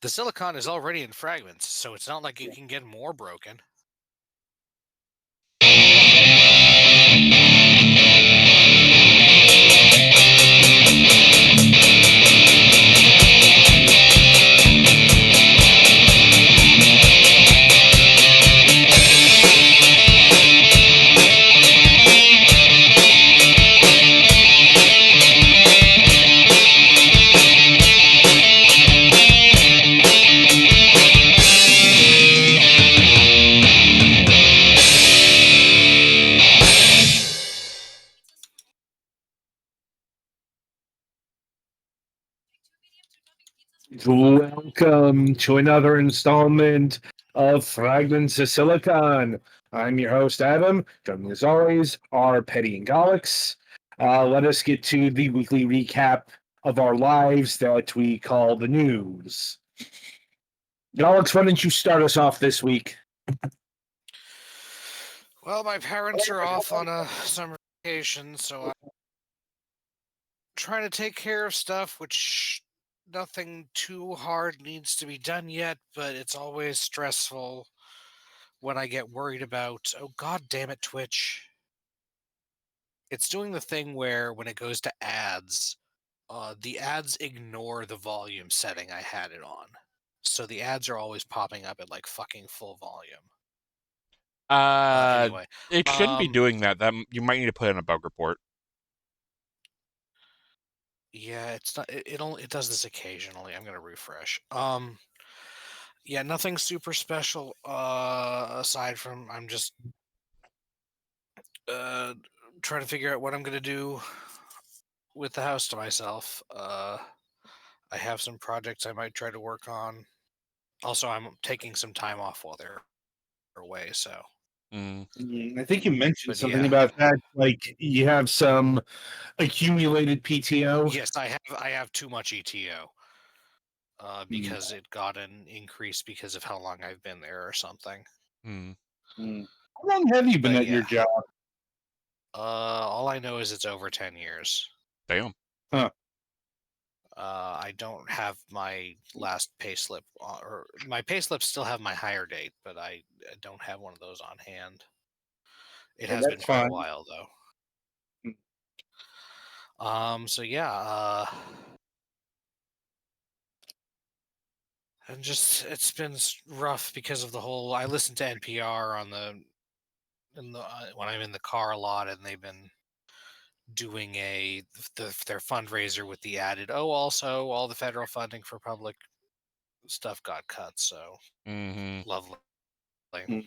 The silicon is already in fragments, so it's not like you can get more broken. Welcome to another installment of Fragments of Silicon. I'm your host, Adam. Joining me as always are Petty and Galix. Let us get to the weekly recap of our lives that we call the news. Galix, why don't you start us off this week? Well, my parents are off on a summer vacation, so I'm trying to take care of stuff, which nothing too hard needs to be done yet, but it's always stressful when I get worried about, oh, god damn it, Twitch. It's doing the thing where when it goes to ads, the ads ignore the volume setting I had it on. So the ads are always popping up at like fucking full volume. Anyway, It shouldn't be doing that. You might need to put in a bug report. yeah, it's not. It does this occasionally. I'm gonna refresh. Yeah, nothing super special. Aside from I'm just uh trying to figure out what I'm gonna do with the house to myself. I have some projects I might try to work on. Also, I'm taking some time off while they're away. So, I think you mentioned but something yeah, about that. Like you have some accumulated PTO. yes, I have too much ETO. Because it got an increase because of how long I've been there or something. Hmm. How long have you been But at your yeah, job? all I know is it's over 10 years. Damn. Huh. I don't have my last payslip, or my payslips still have my hire date, but I don't have one of those on hand. It Well, has been that's quite a fine. while though. So yeah, and just it's been rough because of the whole. I listen to NPR on the when I'm in the car a lot, and they've been doing their fundraiser with the added. Oh, also all the federal funding for public stuff got cut. So Mm-hmm. lovely. Mm.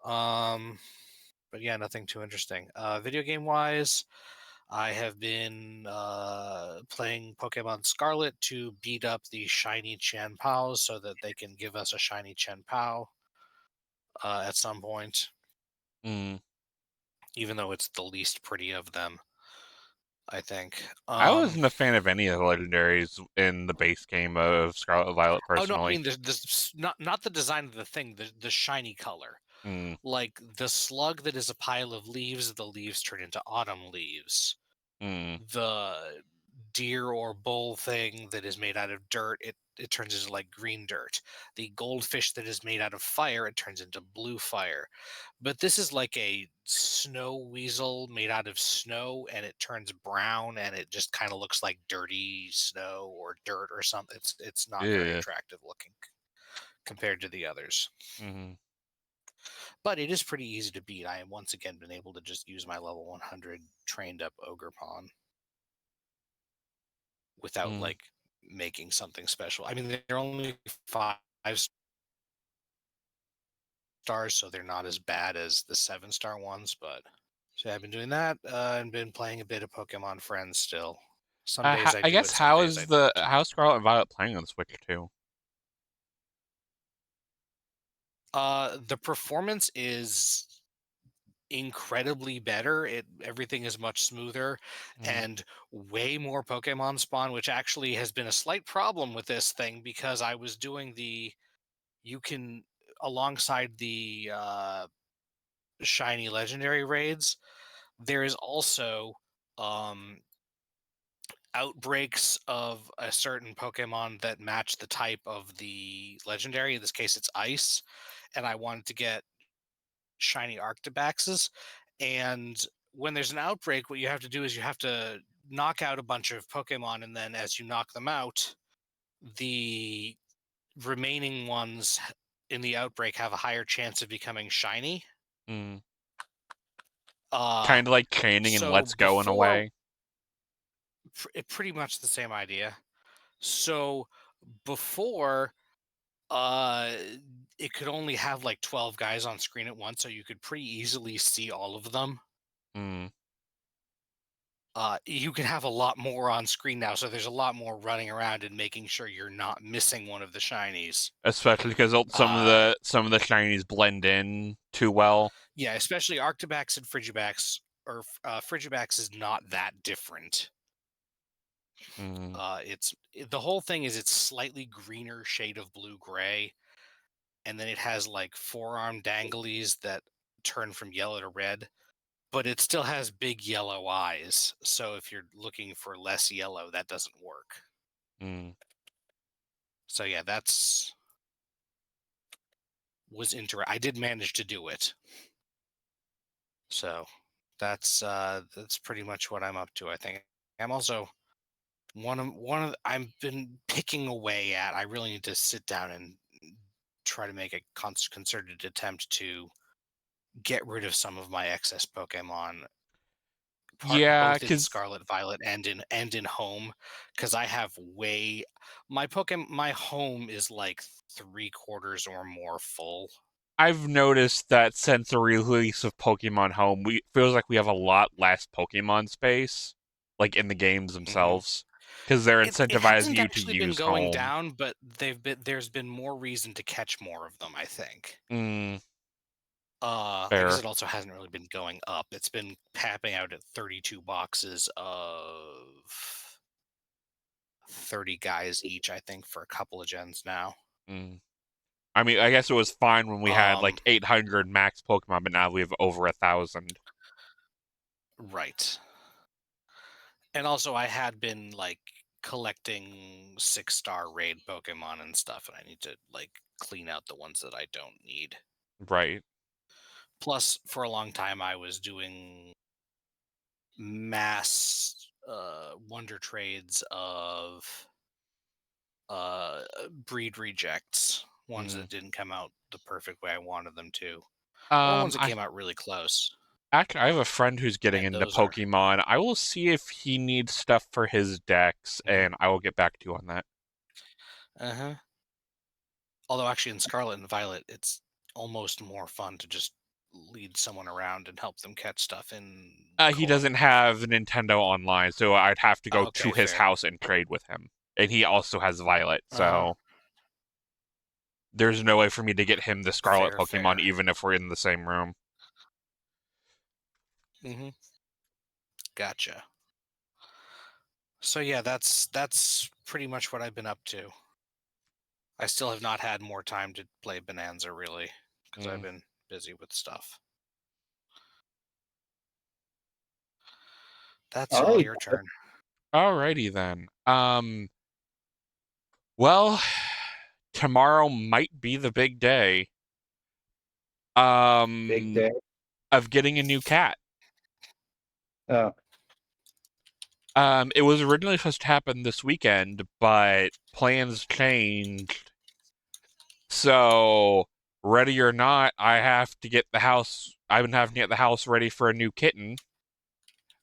Um, but yeah, nothing too interesting. Video game wise, I have been playing Pokemon Scarlet to beat up the shiny Chen Paos so that they can give us a shiny Chen Pao at some point, Mm. even though it's the least pretty of them, I think. I wasn't a fan of any of the legendaries in the base game of Scarlet and Violet, Oh no, I personally. mean this not the design of the thing, the shiny color. Mm. Like the slug that is a pile of leaves, the leaves turn into autumn leaves. Mm. The deer or bull thing that is made out of dirt, it turns into like green dirt. The goldfish that is made out of fire, it turns into blue fire. But this is like a snow weasel made out of snow, and it turns brown, and it just kind of looks like dirty snow or dirt or something. It's not very Yeah. attractive looking compared to the others. Mm-hmm. But it is pretty easy to beat. I have once again been able to just use my level 100 trained up ogre pawn without Mm. like making something special. I mean, they're only 5 stars, so they're not as bad as the 7-star ones. But so I've been doing that and been playing a bit of Pokemon Friends still. Some days I I do guess it, some days I don't. how's Scarlet and Violet playing on the Switch too? The performance is incredibly better. Everything is much smoother Mm. and way more Pokemon spawn, which actually has been a slight problem with this thing because I was doing you can alongside the shiny legendary raids, there is also um outbreaks of a certain Pokemon that match the type of the legendary. In this case, it's ice, and I wanted to get shiny Arctibaxes. And when there's an outbreak, what you have to do is you have to knock out a bunch of Pokemon, and then as you knock them out, the remaining ones in the outbreak have a higher chance of becoming shiny. Mm. Uh, Kind of like chaining and so Let's Go in a before, way. pretty much the same idea. So before, it could only have like 12 guys on screen at once, so you could pretty easily see all of them. Mm. You can have a lot more on screen now, so there's a lot more running around and making sure you're not missing one of the shinies. Especially because some of Uh, the shinies blend in too well. yeah, especially Arctibax and Frigibax, or Frigibax is not that different. Mm. The whole thing is it's slightly greener shade of blue gray, and then it has like forearm danglies that turn from yellow to red, but it still has big yellow eyes. So if you're looking for less yellow, that doesn't work. Mm. So yeah, I did manage to do it. So that's pretty much what I'm up to. I think I'm also I've been picking away at. I really need to sit down and try to make a concerted attempt to get rid of some of my excess Pokemon, Yeah, both in because Scarlet Violet and in Home, because I have my home is like 3/4 or more full. I've noticed that since the release of Pokemon Home, we feels like we have a lot less Pokemon space, like in the games hmm themselves, because they're It incentivizing hasn't you to actually been use going Home. down, but there's been more reason to catch more of them, I think. Mm. I guess Fair. it also hasn't really been going up. It's been tapping out at 32 boxes of 30 guys each, I think, for a couple of gens now. Mm. I mean, I guess it was fine when we had Um, like 800 max Pokemon, but now we have over 1,000. right. And also, I had been like collecting 6-star raid Pokemon and stuff, and I need to like clean out the ones that I don't need. Right. Plus, for a long time, I was doing mass wonder trades of breed rejects, ones Mm. that didn't come out the perfect way I wanted them to, or ones Um, that I came out really close. actually I have a friend who's getting And into those are Pokemon. I will see if he needs stuff for his decks, mhm. and I will get back to you on that. Uh-huh. Although actually in Scarlet and Violet, it's almost more fun to just lead someone around and help them catch stuff in He co-op doesn't mode. have Nintendo Online, so I'd have to go to Okay, his fair. house and trade with him. And he also has Violet, Uh-huh. so there's no way for me to get him the Scarlet Fair, Pokemon, fair. even if we're in the same room. hmm Gotcha. So yeah, that's pretty much what I've been up to. I still have not had more time to play Bonanza really, because I've Mm. been busy with stuff. That's All all right. your turn. Alrighty then. Well, tomorrow might be the big day. Big Um, day. of getting a new cat. Uh, It was originally supposed to happen this weekend, but plans changed. So, ready or not, I've been having to get the house ready for a new kitten.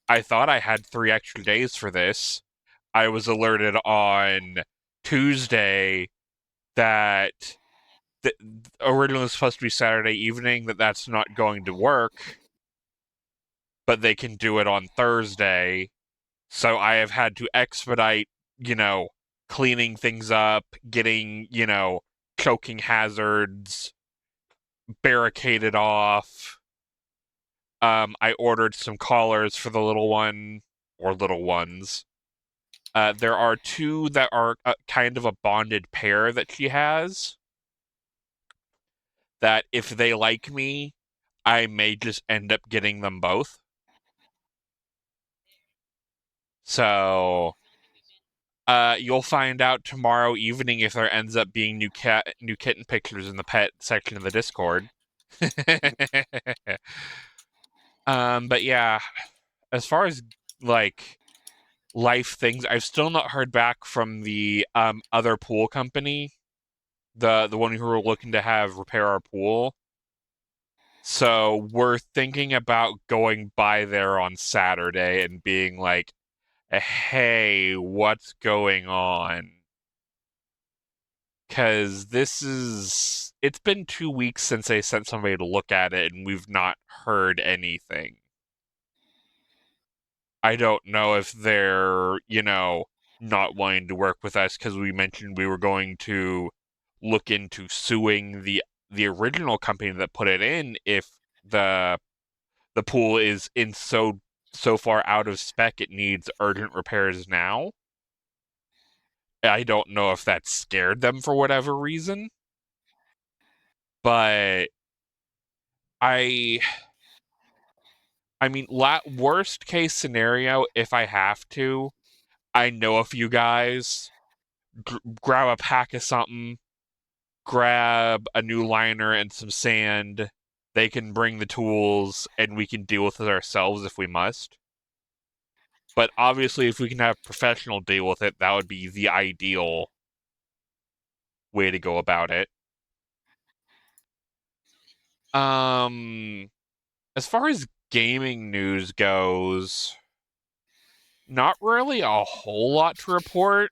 I thought I had 3 extra days for this. I was alerted on Tuesday that the originally was supposed to be Saturday evening, that's not going to work, but they can do it on Thursday. So I have had to expedite, cleaning things up, getting, choking hazards barricaded off. I ordered some collars for the little one, or little ones. There are two that are kind of a bonded pair that she has, that if they like me, I may just end up getting them both. So You'll find out tomorrow evening if there ends up being new kitten pictures in the pet section of the Discord. But yeah, as far as like life things, I've still not heard back from the other pool company, the one who were looking to have repair our pool. So we're thinking about going by there on Saturday and being like, hey, what's going on? Because it's been 2 weeks since they sent somebody to look at it, and we've not heard anything. I don't know if they're, not wanting to work with us because we mentioned we were going to look into suing the original company that put it in if the pool is in so far out of spec it needs urgent repairs now. I don't know if that scared them for whatever reason, but I mean, worst case scenario, if I have to, I know a few guys. Grab a pack of something, grab a new liner and some sand. They can bring the tools, and we can deal with it ourselves if we must. But obviously, if we can have professional deal with it, that would be the ideal way to go about it. As far as gaming news goes, not really a whole lot to report.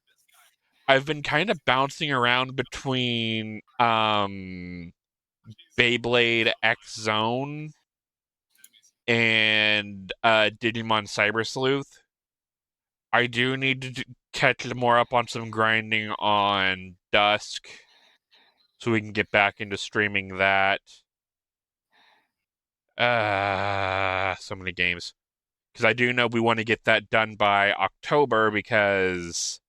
I've been kind of bouncing around between Beyblade X Zone and Digimon Cyber Sleuth. I do need to catch more up on some grinding on Dusk so we can get back into streaming that. So many games. Because I do know we want to get that done by October because,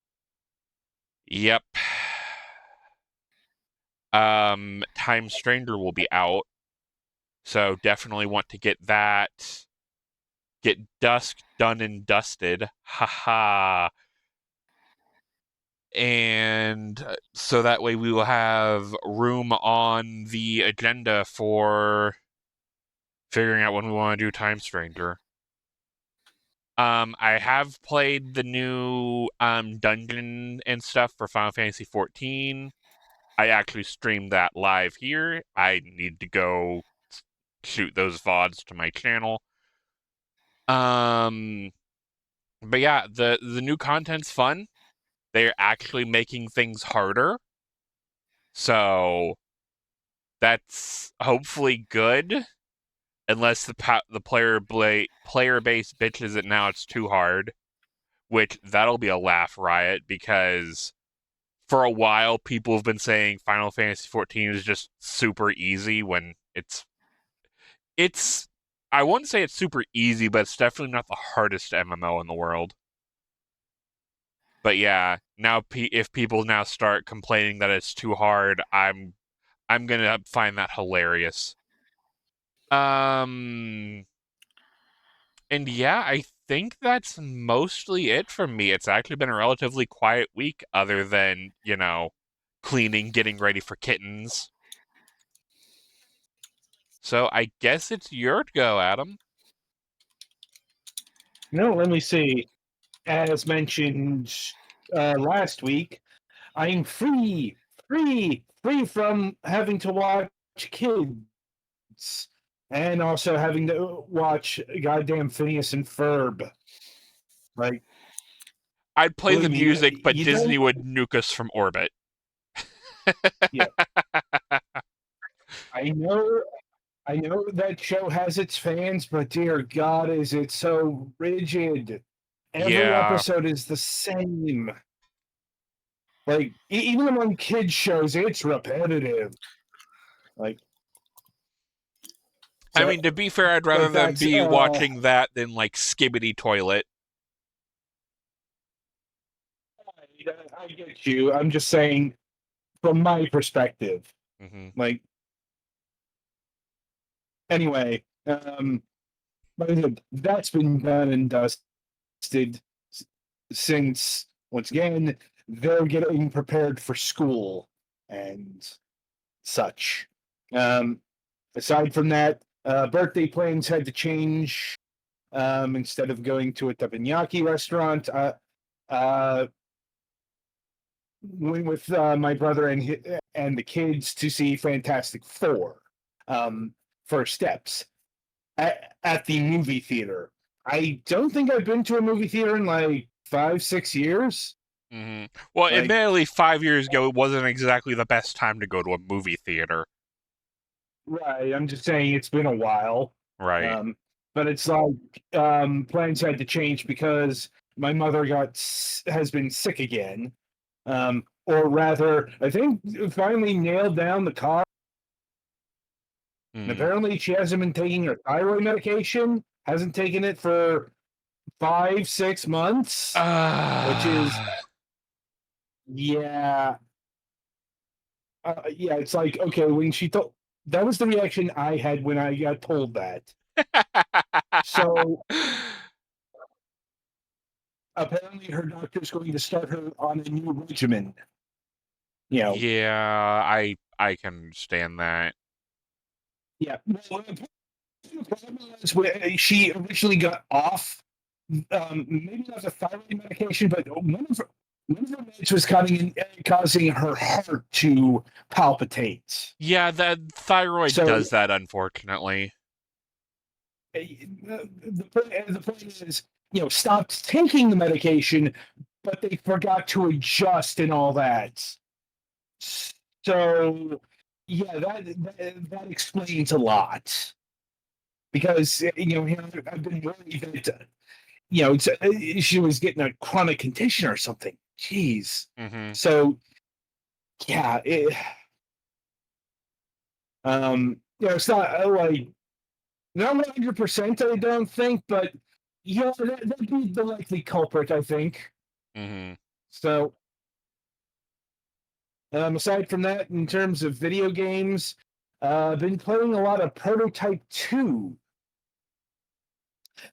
yep, Time Stranger will be out. So definitely want to get that. Get Dusk done and dusted. Haha. And so that way we will have room on the agenda for figuring out when we want to do Time Stranger. I have played the new dungeon and stuff for Final Fantasy XIV. I actually streamed that live here. I need to go shoot those VODs to my channel. But yeah, the new content's fun. They're actually making things harder. So that's hopefully good. Unless the player base bitches it now it's too hard, which that'll be a laugh riot because for a while people have been saying Final Fantasy XIV is just super easy when it's I wouldn't say it's super easy, but it's definitely not the hardest MMO in the world. But yeah, now if people now start complaining that it's too hard, I'm gonna find that hilarious. And yeah, I think that's mostly it from me. It's actually been a relatively quiet week, other than, cleaning, getting ready for kittens. So I guess it's your go, Adam. Let me see. As mentioned last week, I'm free from having to watch kids and also having to watch goddamn Phineas and Ferb. Like, I'd play the believe me, music, but you Disney don't. would nuke us from orbit. Yeah, I know that show has its fans, but dear God, is it so rigid? Every Yeah. episode is the same. Like, even among kids shows, it's repetitive. Like, I so, mean, to be fair, I'd rather but them that's be watching that than, like, Skibbity Toilet. I get you. I'm just saying, from my perspective. Mm-hmm. Like, anyway, like I said, that's been done and dusted since once again, they're getting prepared for school and such. Aside from that, birthday plans had to change. Instead of going to a teppanyaki restaurant, went with my brother and the kids to see Fantastic Four, First Steps, at the movie theater. I don't think I've been to a movie theater in like 5-6 years. Mm-hmm. Well, Like- admittedly, 5 years ago, it wasn't exactly the best time to go to a movie theater. Right, I'm just saying it's been a while. Right. But it's like plans had to change because my mother has been sick again. Or rather, I think finally nailed down the cause. And apparently, she hasn't been taking her thyroid medication. Hasn't taken it for 5-6 months, which is yeah. Yeah, it's like okay when she told. That was the reaction I had when I got told that. So apparently, her doctor's going to start her on a new regimen. You know. Yeah, I can understand that. Yeah. She originally got off, maybe not the thyroid medication, but one of her meds was causing her heart to palpitate. Yeah, that thyroid So- does that, unfortunately. The point is, stopped taking the medication, but they forgot to adjust and all that. So, yeah, that explains a lot. Because I've been worried that she was getting a chronic condition or something. Jeez. Mm-hmm. So, yeah, it's not like not 100%. I don't think, but that'd be the likely culprit. I think. Mm-hmm. So, aside from that, in terms of video games, I've been playing a lot of Prototype 2.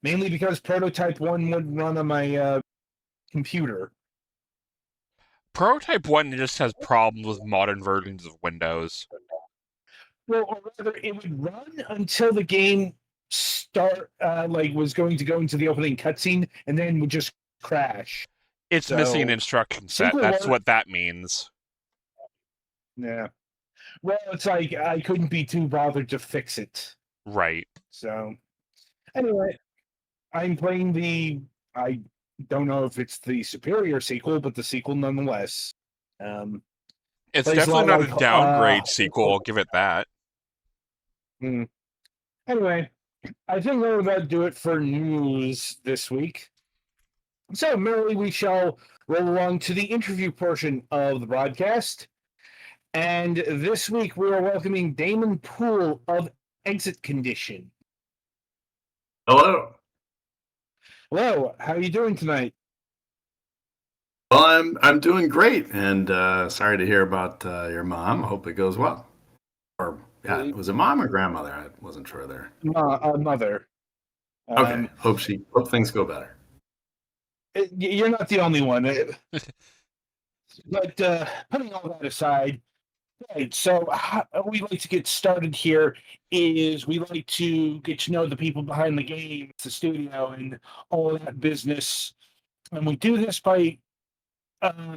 Mainly because Prototype 1 wouldn't run on my computer. Prototype 1 just has problems with modern versions of Windows. Well, or rather, it would run until the game was going to go into the opening cutscene, and then would just crash. It's missing an So, instruction set. simple That's work. what that means. Yeah. Well, it's like I couldn't be too bothered to fix it. Right. So, anyway, I'm playing I don't know if it's the superior sequel, but the sequel nonetheless. It's Plays a definitely lot not like, a downgrade sequel, I'll give it that. Anyway, I think that will do it for news this week. So, merrily, we shall roll along to the interview portion of the broadcast. And this week, we are welcoming Damon Poole of Exit Condition. Hello. Hello, how are you doing tonight? Well, I'm doing great, and sorry to hear about your mom. Hope it goes well. Or yeah, was it mom or grandmother? I wasn't sure there. Mother. Okay. Hope things go better. You're not the only one. But putting all that aside, right, so how we like to get started here is we like to get to know the people behind the game, the studio, and all of that business. And we do this by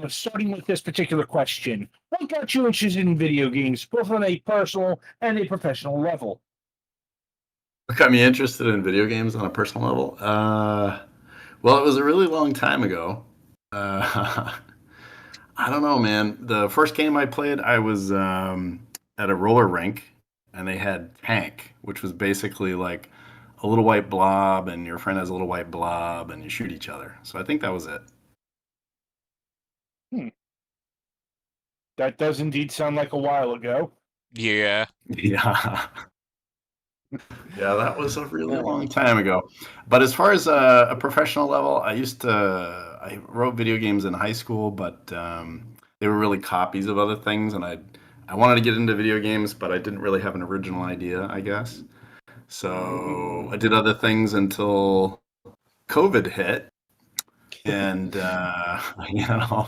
starting with this particular question. What got you interested in video games, both on a personal and a professional level? What got me interested in video games on a personal level? Well, it was a really long time ago. I don't know, man. The first game I played, I was at a roller rink, and they had Tank, which was basically like a little white blob, and your friend has a little white blob, and you shoot each other. So I think that was it. That does indeed sound like a while ago. Yeah. Yeah. Yeah, that was a really long time ago. But as far as a professional level, I wrote video games in high school, but they were really copies of other things, and I wanted to get into video games, but I didn't really have an original idea, I guess. So I did other things until COVID hit, And you know,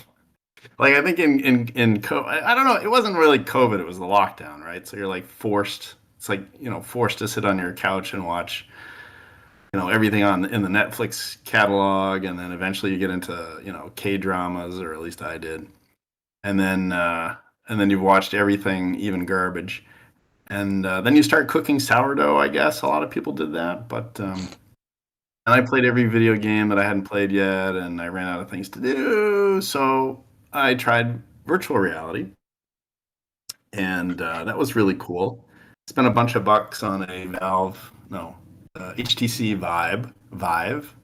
like I think in COVID, I don't know, it wasn't really COVID, it was the lockdown, right? So you're like forced. It's like, you know, forced to sit on your couch and watch, you know, everything in the Netflix catalog, and then eventually you get into, you know, K dramas, or at least I did, and then you've watched everything, even garbage, and then you start cooking sourdough. I guess a lot of people did that, but and I played every video game that I hadn't played yet, and I ran out of things to do, so I tried virtual reality, and that was really cool. Spent a bunch of bucks on a HTC Vive,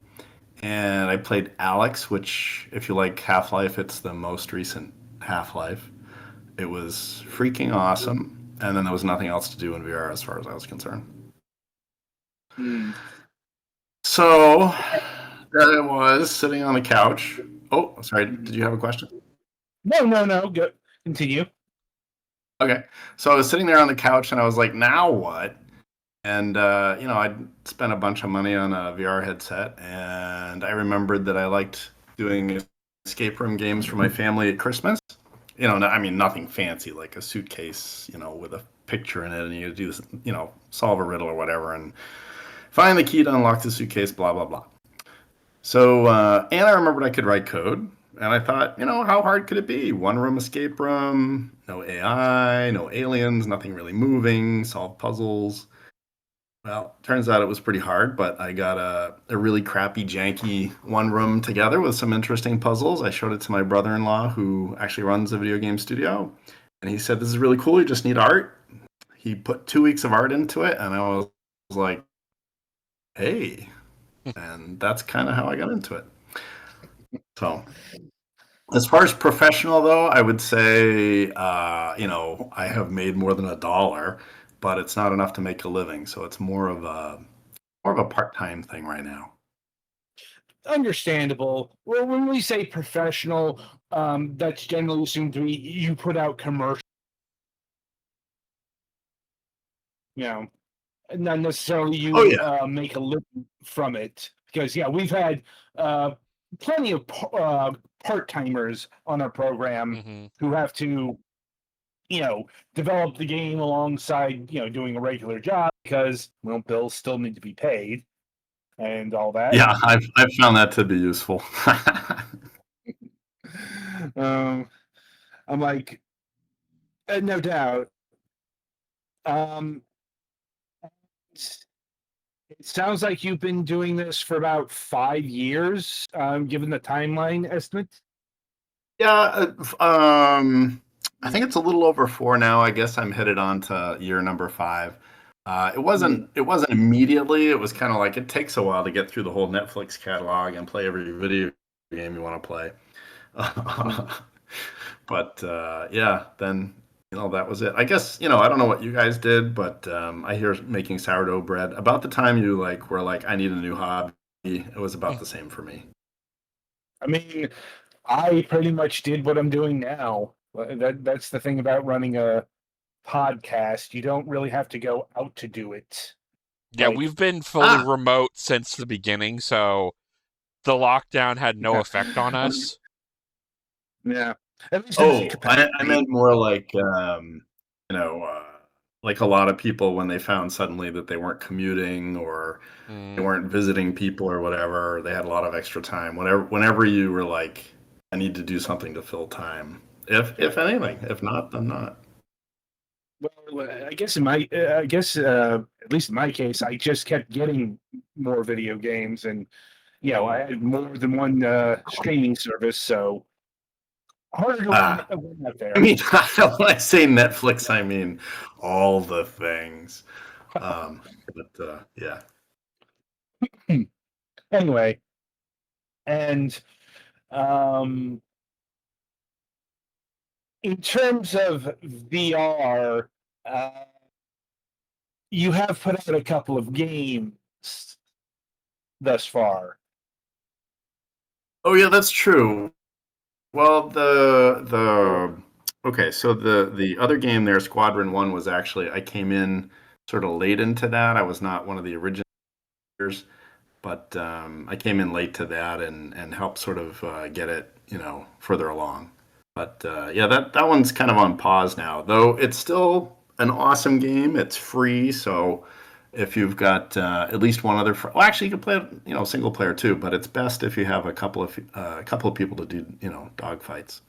and I played Alex, which, if you like Half-Life, it's the most recent Half-Life. It was freaking awesome, and then there was nothing else to do in VR as far as I was concerned. So there I was sitting on the couch. Oh, sorry. Did you have a question? No. Go. Continue. Okay. So I was sitting there on the couch and I was like, now what? And, you know, I'd spent a bunch of money on a VR headset, and I remembered that I liked doing escape room games for my family at Christmas. You know, I mean, nothing fancy, like a suitcase, you know, with a picture in it, and you do this, you know, solve a riddle or whatever, and find the key to unlock the suitcase, blah, blah, blah. So, and I remembered I could write code, and I thought, you know, how hard could it be? One room escape room, no AI, no aliens, nothing really moving, solve puzzles. Well, turns out it was pretty hard, but I got a really crappy, janky one room together with some interesting puzzles. I showed it to my brother-in-law, who actually runs a video game studio, and he said, "This is really cool. You just need art." He put 2 weeks of art into it, and I was like, "Hey," and that's kind of how I got into it. So, as far as professional, though, I would say, you know, I have made more than $1, but it's not enough to make a living. So it's more of a part-time thing right now. Understandable. Well, when we say professional, that's generally assumed to be you put out commercial. You know, not necessarily you Oh yeah, make a living from it. Because yeah, we've had plenty of part timers on our program Mm-hmm. who have to, you know, develop the game alongside, you know, doing a regular job because, well, bills still need to be paid and all that. yeah. I've found that to be useful. um, I'm like, no doubt. Um, it sounds like you've been doing this for about 5 years, given the timeline estimate. Yeah, I think it's a little over 4 now. I guess I'm headed on to year number 5. It wasn't immediately. It was kind of like it takes a while to get through the whole Netflix catalog and play every video game you want to play. But yeah, then, you know, that was it. I guess, you know, I don't know what you guys did, but I hear making sourdough bread about the time you were like, I need a new hobby. It was about the same for me. I mean, I pretty much did what I'm doing now. That's the thing about running a podcast. You don't really have to go out to do it. Yeah, Like, we've been fully remote since the beginning, so the lockdown had no effect on us. yeah. At least in Oh, I capacity. meant more like, you know, like a lot of people when they found suddenly that they weren't commuting, or they weren't visiting people or whatever, they had a lot of extra time. Whenever you were like, I need to do something to fill time. If anything, if not, then not. Well, I guess at least in my case, I just kept getting more video games, and you know, I had more than one streaming service, so harder to win out there. I mean, when I say Netflix, I mean all the things. But yeah. Anyway, and um, in terms of VR, you have put out a couple of games thus far. Oh yeah, that's true. Well, okay, so the other game there, Squadron 1, was actually, I came in sort of late into that. I was not one of the originators. but I came in late to that and helped sort of get it, further along. But yeah, that one's kind of on pause now, though it's still an awesome game. It's free, so if you've got at least one other, well, actually you can play it, single player too. But it's best if you have a couple of people to do, dog fights.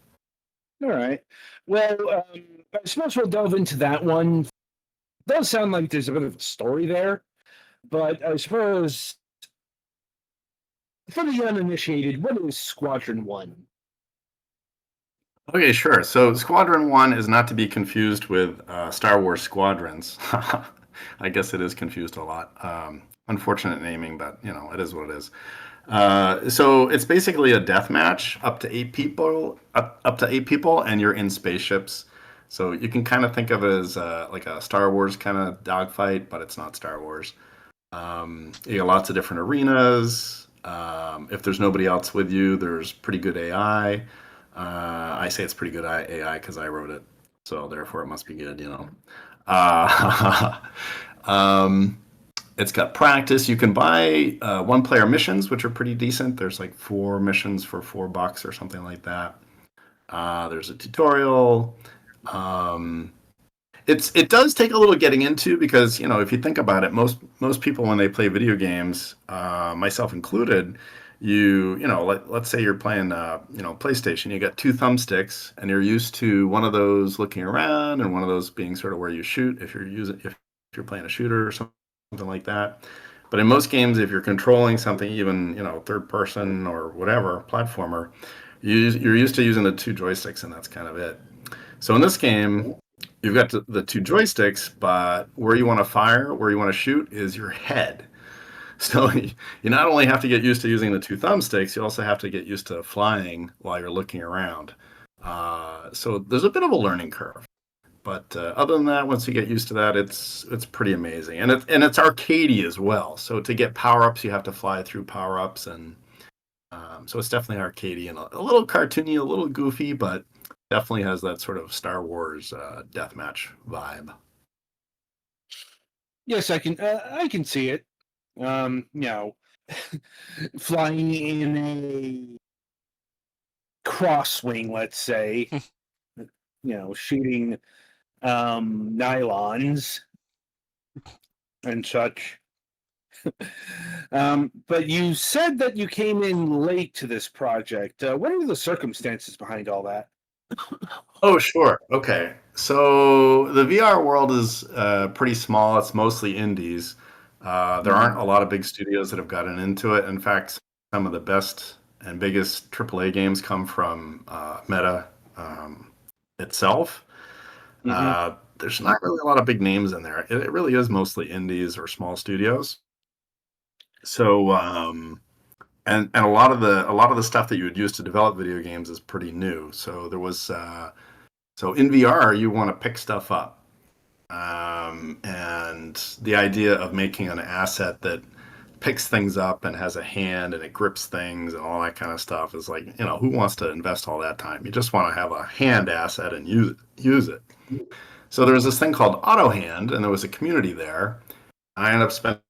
All right. Well, I suppose we'll delve into that one. It does sound like there's a bit of a story there, but I suppose for the uninitiated, what is Squadron 1? Okay, sure. So Squadron 1 is not to be confused with Star Wars Squadrons. I guess it is confused a lot. Unfortunate naming, but it is what it is. So it's basically a death match up to 8 people, up to 8 people, and you're in spaceships. So you can kind of think of it as like a Star Wars kind of dogfight, but it's not Star Wars. You got lots of different arenas. If there's nobody else with you, there's pretty good AI. I say it's pretty good AI because I wrote it, so therefore it must be good, Uh, it's got practice. You can buy one-player missions, which are pretty decent. There's like 4 missions for $4 or something like that. There's a tutorial. It does take a little getting into because if you think about it, most people when they play video games, myself included, let's say you're playing PlayStation, you got 2 thumbsticks and you're used to one of those looking around and one of those being sort of where you shoot if you're playing a shooter or something like that. But in most games, if you're controlling something, even third person or whatever platformer, you're used to using the 2 joysticks and that's kind of it. So in this game, you've got the 2 joysticks, but where you want to fire, where you want to shoot is your head. So you not only have to get used to using the 2 thumbsticks, you also have to get used to flying while you're looking around. So there's a bit of a learning curve. But other than that, once you get used to that, it's pretty amazing, and it's arcadey as well. So to get power-ups, you have to fly through power-ups, and so it's definitely arcadey and a little cartoony, a little goofy, but definitely has that sort of Star Wars deathmatch vibe. Yes, I can see it. Flying in a crosswing, let's say, shooting nylons and such. But you said that you came in late to this project. What are the circumstances behind all that? Oh, sure. Okay. So the VR world is pretty small. It's mostly indies. There aren't a lot of big studios that have gotten into it. In fact, some of the best and biggest AAA games come from Meta itself. There's not really a lot of big names in there. It really is mostly indies or small studios. So and a lot of the stuff that you would use to develop video games is pretty new. So there was so in VR you want to pick stuff up. And the idea of making an asset that picks things up and has a hand and it grips things and all that kind of stuff is like, who wants to invest all that time? You just want to have a hand asset and use it. So there was this thing called Auto Hand, and there was a community there. I ended up spending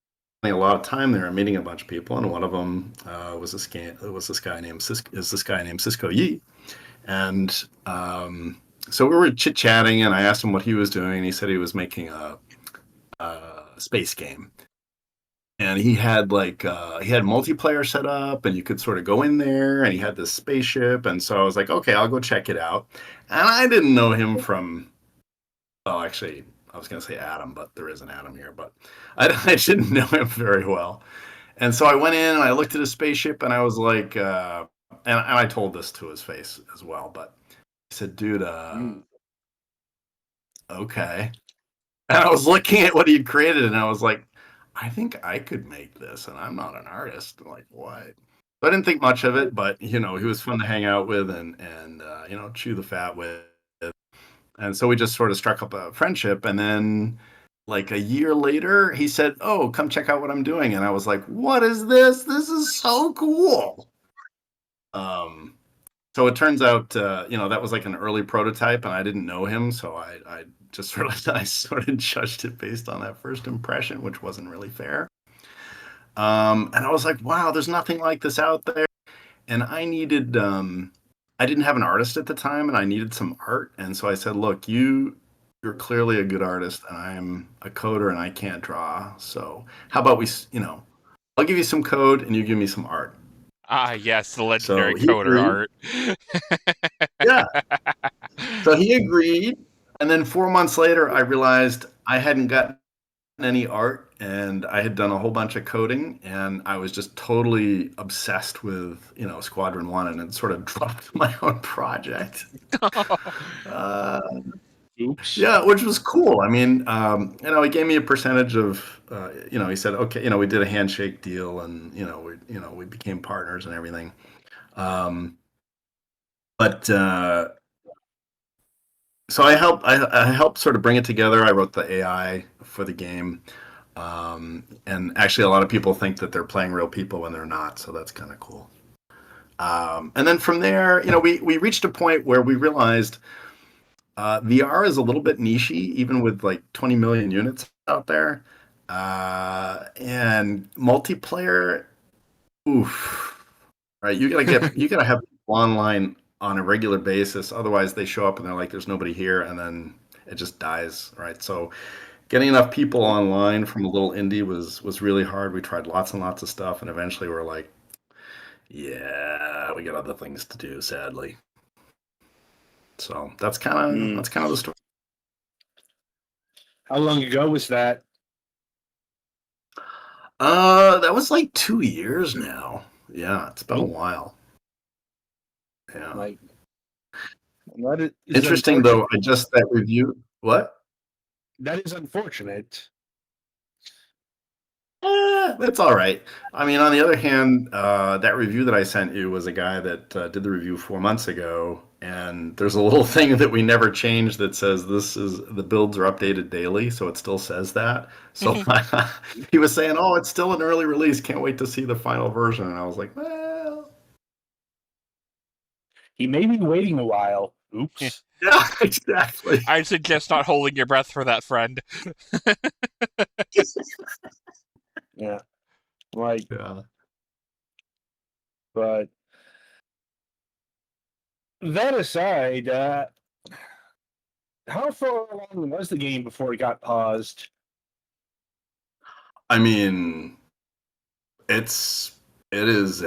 a lot of time there and meeting a bunch of people, and one of them was this guy named Cisco Yi, and so we were chit chatting, and I asked him what he was doing, and he said he was making a space game, and he had multiplayer set up, and you could sort of go in there, and he had this spaceship, and so I was like, okay, I'll go check it out, and I didn't know him from, well, actually, I was going to say Adam, but there is an Adam here, but I didn't know him very well. And so I went in and I looked at his spaceship and I was like, and I told this to his face as well, but he said, dude, okay. And I was looking at what he'd created and I was like, I think I could make this and I'm not an artist. I'm like, what? So I didn't think much of it, but, he was fun to hang out with and chew the fat with. And so we just sort of struck up a friendship. And then like a year later, he said, oh, come check out what I'm doing. And I was like, what is this? This is so cool. So it turns out, that was like an early prototype and I didn't know him. So I sort of judged it based on that first impression, which wasn't really fair. And I was like, wow, there's nothing like this out there. And I needed, I didn't have an artist at the time, and I needed some art. And so I said, look, you're clearly a good artist, and I'm a coder, and I can't draw. So how about I'll give you some code, and you give me some art. Ah, yes, the So legendary he coder agreed. art. Yeah. So he agreed. And then 4 months later, I realized I hadn't gotten any art, and I had done a whole bunch of coding, and I was just totally obsessed with, Squadron 1, and it sort of dropped my own project. Uh, Oops. yeah, which was cool. I mean, he gave me a percentage of, he said, okay, we did a handshake deal, and, we became partners and everything. But so I helped sort of bring it together. I wrote the AI for the game. And actually, a lot of people think that they're playing real people when they're not, so that's kind of cool. And then from there, we reached a point where we realized VR is a little bit nichey, even with like 20 million units out there. And multiplayer, oof, right? You gotta have people online on a regular basis. Otherwise, they show up and they're like, "There's nobody here," and then it just dies, right? So getting enough people online from a little indie was really hard. We tried lots and lots of stuff, and eventually we're like, yeah, we got other things to do, sadly. So that's kind of the story. How long ago was that? That was like 2 years now. Yeah, it's been a while. Yeah. Like, that is Interesting though. I just that review. What? That is unfortunate. That's all right. I mean, on the other hand, that review that I sent you was a guy that did the review 4 months ago, and there's a little thing that we never changed that says the builds are updated daily, so it still says that. So he was saying, "Oh, it's still an early release. Can't wait to see the final version." And I was like, "Well, He may be waiting a while." Oops. yeah, exactly." I suggest not holding your breath for that, friend. Yeah. Like, Yeah. but that aside, how far along was the game before it got paused? I mean, it is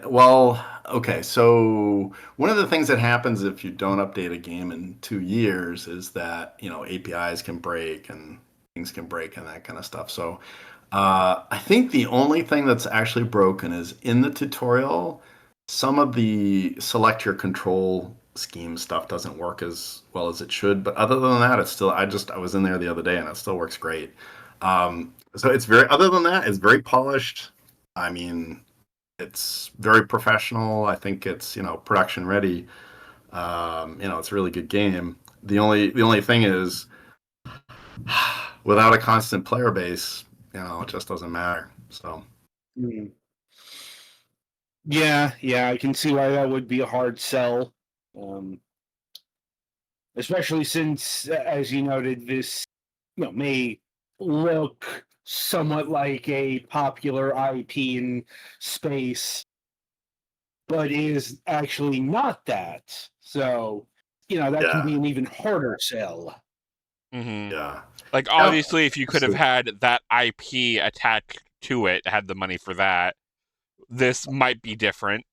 well, okay, so one of the things that happens if you don't update a game in 2 years is that, APIs can break and things can break and that kind of stuff. So I think the only thing that's actually broken is in the tutorial, some of the select your control scheme stuff doesn't work as well as it should. But other than that, it's still, I was in there the other day and it still works great. So other than that, it's very polished. I mean, it's very professional. I think it's, production ready. It's a really good game. The only thing is, without a constant player base, it just doesn't matter. So Yeah, I can see why that would be a hard sell. Especially since, as you noted, this may look somewhat like a popular IP in space, but is actually not that. So, that can be an even harder sell. Mm-hmm. Yeah. Like, obviously, if you could have had that IP attached to it, had the money for that, this might be different.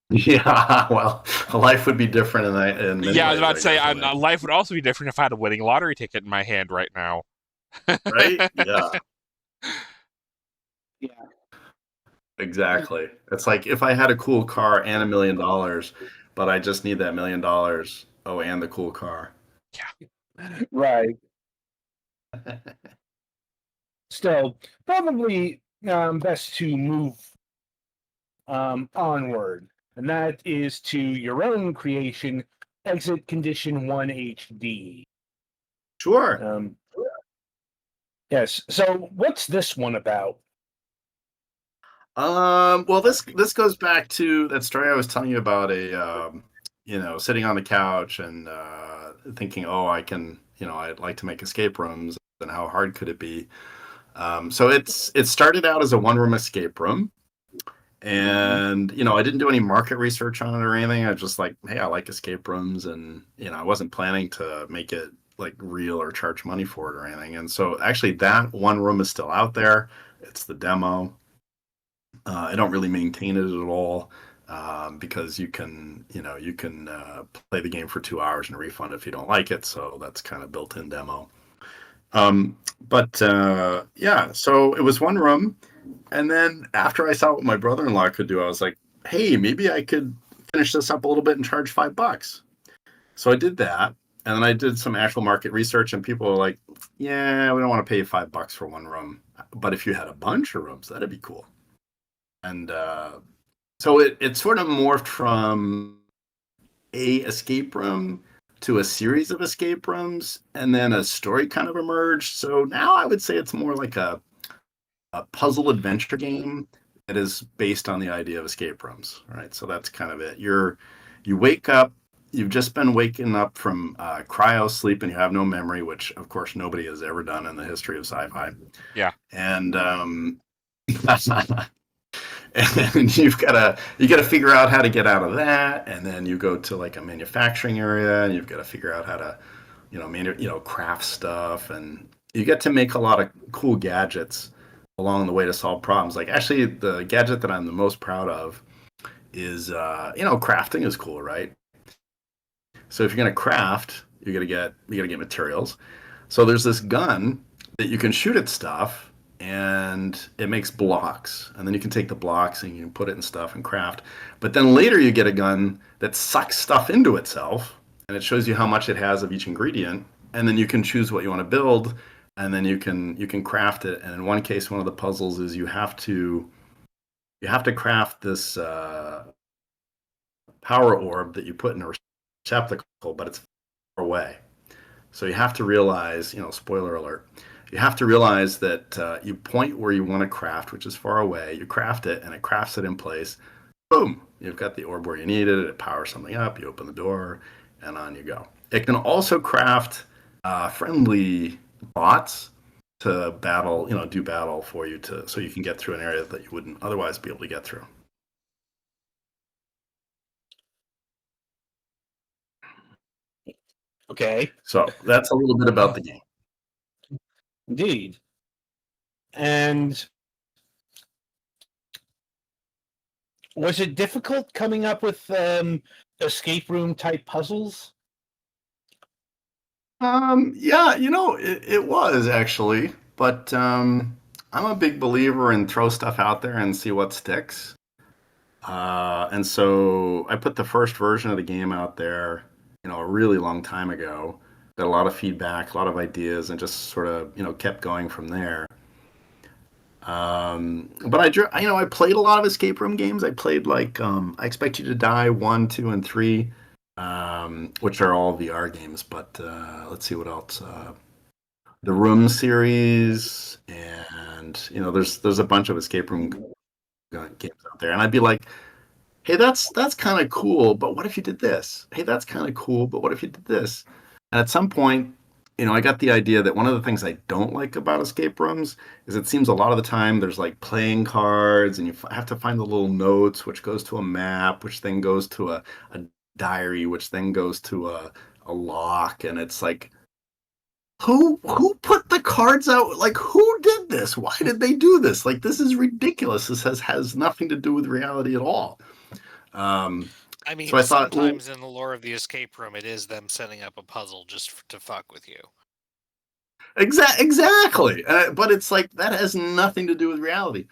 Yeah, well, life would be different in many Yeah, I was ways, about to say, guess, life would also be different if I had a winning lottery ticket in my hand right now. right? Yeah, Yeah. exactly. It's like if I had a cool car and $1 million, but I just need that $1 million. Oh, and the cool car. Right. Still, probably best to move onward, and that is to your own creation, Exit Condition 1 HD. Sure. Yes. So, what's this one about? Well, this goes back to that story I was telling you about sitting on the couch and thinking, oh, I can, I'd like to make escape rooms, and how hard could it be? So it started out as a one-room escape room, and I didn't do any market research on it or anything. I was just like, hey, I like escape rooms, and I wasn't planning to make it like real or charge money for it or anything. And so actually, that one room is still out there. It's the demo. I don't really maintain it at all. Because you can play the game for 2 hours and refund if you don't like it. So that's kind of built-in demo. But yeah, so it was one room. And then after I saw what my brother-in-law could do, I was like, hey, maybe I could finish this up a little bit and charge $5. So I did that. And then I did some actual market research, and people were like, yeah, we don't want to pay you $5 for one room. But if you had a bunch of rooms, that'd be cool. And so it sort of morphed from a escape room to a series of escape rooms, and then a story kind of emerged. So now I would say it's more like a puzzle adventure game that is based on the idea of escape rooms, right? So that's kind of it. You wake up, you've just been waking up from cryo sleep, and you have no memory, which of course nobody has ever done in the history of sci-fi. Yeah. And and you gotta figure out how to get out of that, and then you go to like a manufacturing area, and you've got to figure out how to craft stuff, and you get to make a lot of cool gadgets along the way to solve problems. Like actually the gadget that I'm the most proud of is crafting is cool, right? So if you're gonna craft, you gotta get materials. So there's this gun that you can shoot at stuff, and it makes blocks, and then you can take the blocks and you can put it in stuff and craft. But then later you get a gun that sucks stuff into itself, and it shows you how much it has of each ingredient, and then you can choose what you want to build, and then you can craft it. And in one case, one of the puzzles is you have to craft this power orb that you put in a receptacle, but it's far away. So you have to realize, spoiler alert, you have to realize that you point where you want to craft, which is far away. You craft it, and it crafts it in place. Boom! You've got the orb where you need it. It powers something up. You open the door, and on you go. It can also craft friendly bots to battle, do battle for you so you can get through an area that you wouldn't otherwise be able to get through. Okay. So that's a little bit about the game. Indeed. And was it difficult coming up with escape room type puzzles? Yeah, it was actually, but I'm a big believer in throw stuff out there and see what sticks. And so I put the first version of the game out there, a really long time ago. Got a lot of feedback, a lot of ideas, and just sort of, kept going from there. But I played a lot of escape room games. I played like I Expect You to Die 1, 2, and 3, which are all VR games. But let's see what else. The Room series, and there's a bunch of escape room games out there, and I'd be like, hey, that's kind of cool, but what if you did this? Hey, that's kind of cool, but what if you did this? And at some point, I got the idea that one of the things I don't like about escape rooms is it seems a lot of the time there's like playing cards, and you have to find the little notes, which goes to a map, which then goes to a diary, which then goes to a lock, and it's like, who put the cards out? Like, who did this? Why did they do this? Like, this is ridiculous. This has nothing to do with reality at all. I mean, so I thought, sometimes in the lore of the escape room, it is them setting up a puzzle just to fuck with you. Exactly. But it's like, that has nothing to do with reality.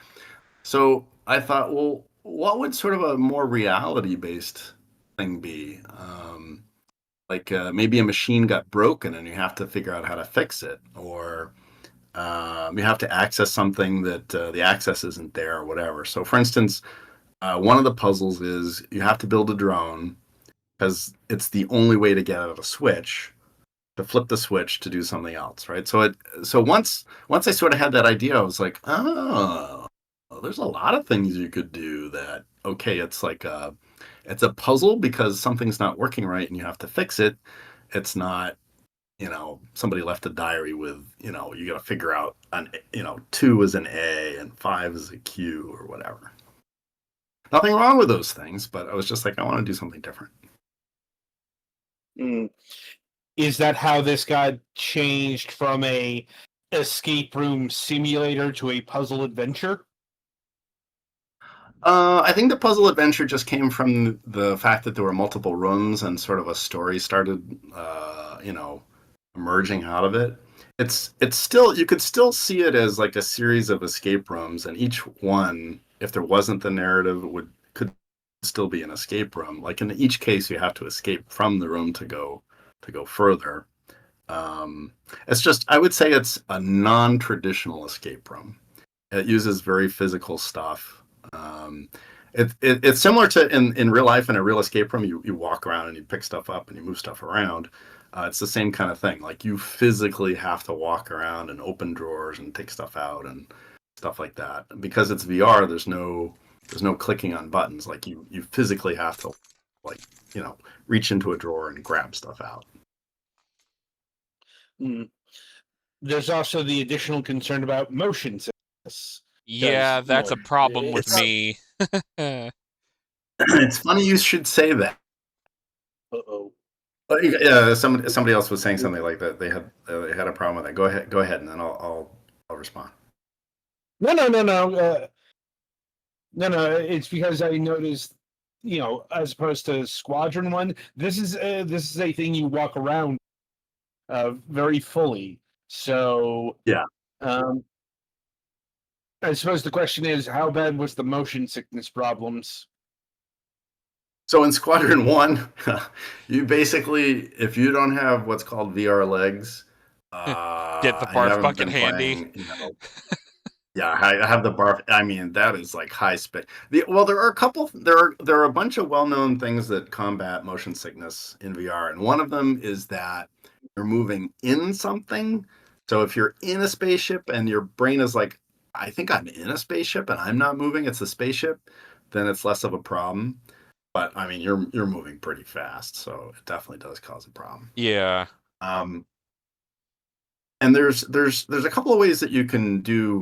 So I thought, well, what would sort of a more reality-based thing be? Like maybe a machine got broken and you have to figure out how to fix it, or you have to access something that the access isn't there or whatever. So for instance, one of the puzzles is you have to build a drone because it's the only way to get out of a switch, to flip the switch to do something else, right? So once I sort of had that idea, I was like, oh, there's a lot of things you could do that, okay, it's like it's a puzzle because something's not working right and you have to fix it. It's not somebody left a diary with, you got to figure out 2 is an A and 5 is a Q or whatever. Nothing wrong with those things, but I was just like, I want to do something different. Is that how this got changed from a escape room simulator to a puzzle adventure? I think the puzzle adventure just came from the fact that there were multiple rooms and sort of a story started, emerging out of it. It's still, you could still see it as like a series of escape rooms, and each one, if there wasn't the narrative, could still be an escape room. Like in each case, you have to escape from the room to go further. It's just, I would say it's a non-traditional escape room. It uses very physical stuff. It's similar to in real life in a real escape room. You walk around and you pick stuff up and you move stuff around. It's the same kind of thing. Like you physically have to walk around and open drawers and take stuff out and stuff like that. Because it's VR, there's no clicking on buttons. Like you physically have to reach into a drawer and grab stuff out. There's also the additional concern about motion sickness. Yeah, that's a problem with me. It's funny you should say that. Uh-oh. Yeah, somebody else was saying something like that. They had a problem with that. Go ahead, and then I'll respond. No. No. It's because I noticed, as opposed to Squadron 1, this is a thing you walk around very fully. So yeah. I suppose the question is, how bad was the motion sickness problems? So in Squadron 1, you basically, if you don't have what's called VR legs, get the barf bucket handy. Yeah, I have the barf. I mean, that is like high spec. Well, there are a bunch of well-known things that combat motion sickness in VR, and one of them is that you're moving in something. So if you're in a spaceship and your brain is like, I think I'm in a spaceship and I'm not moving, it's a spaceship, then it's less of a problem. But I mean, you're moving pretty fast, so it definitely does cause a problem. Yeah. And there's a couple of ways that you can do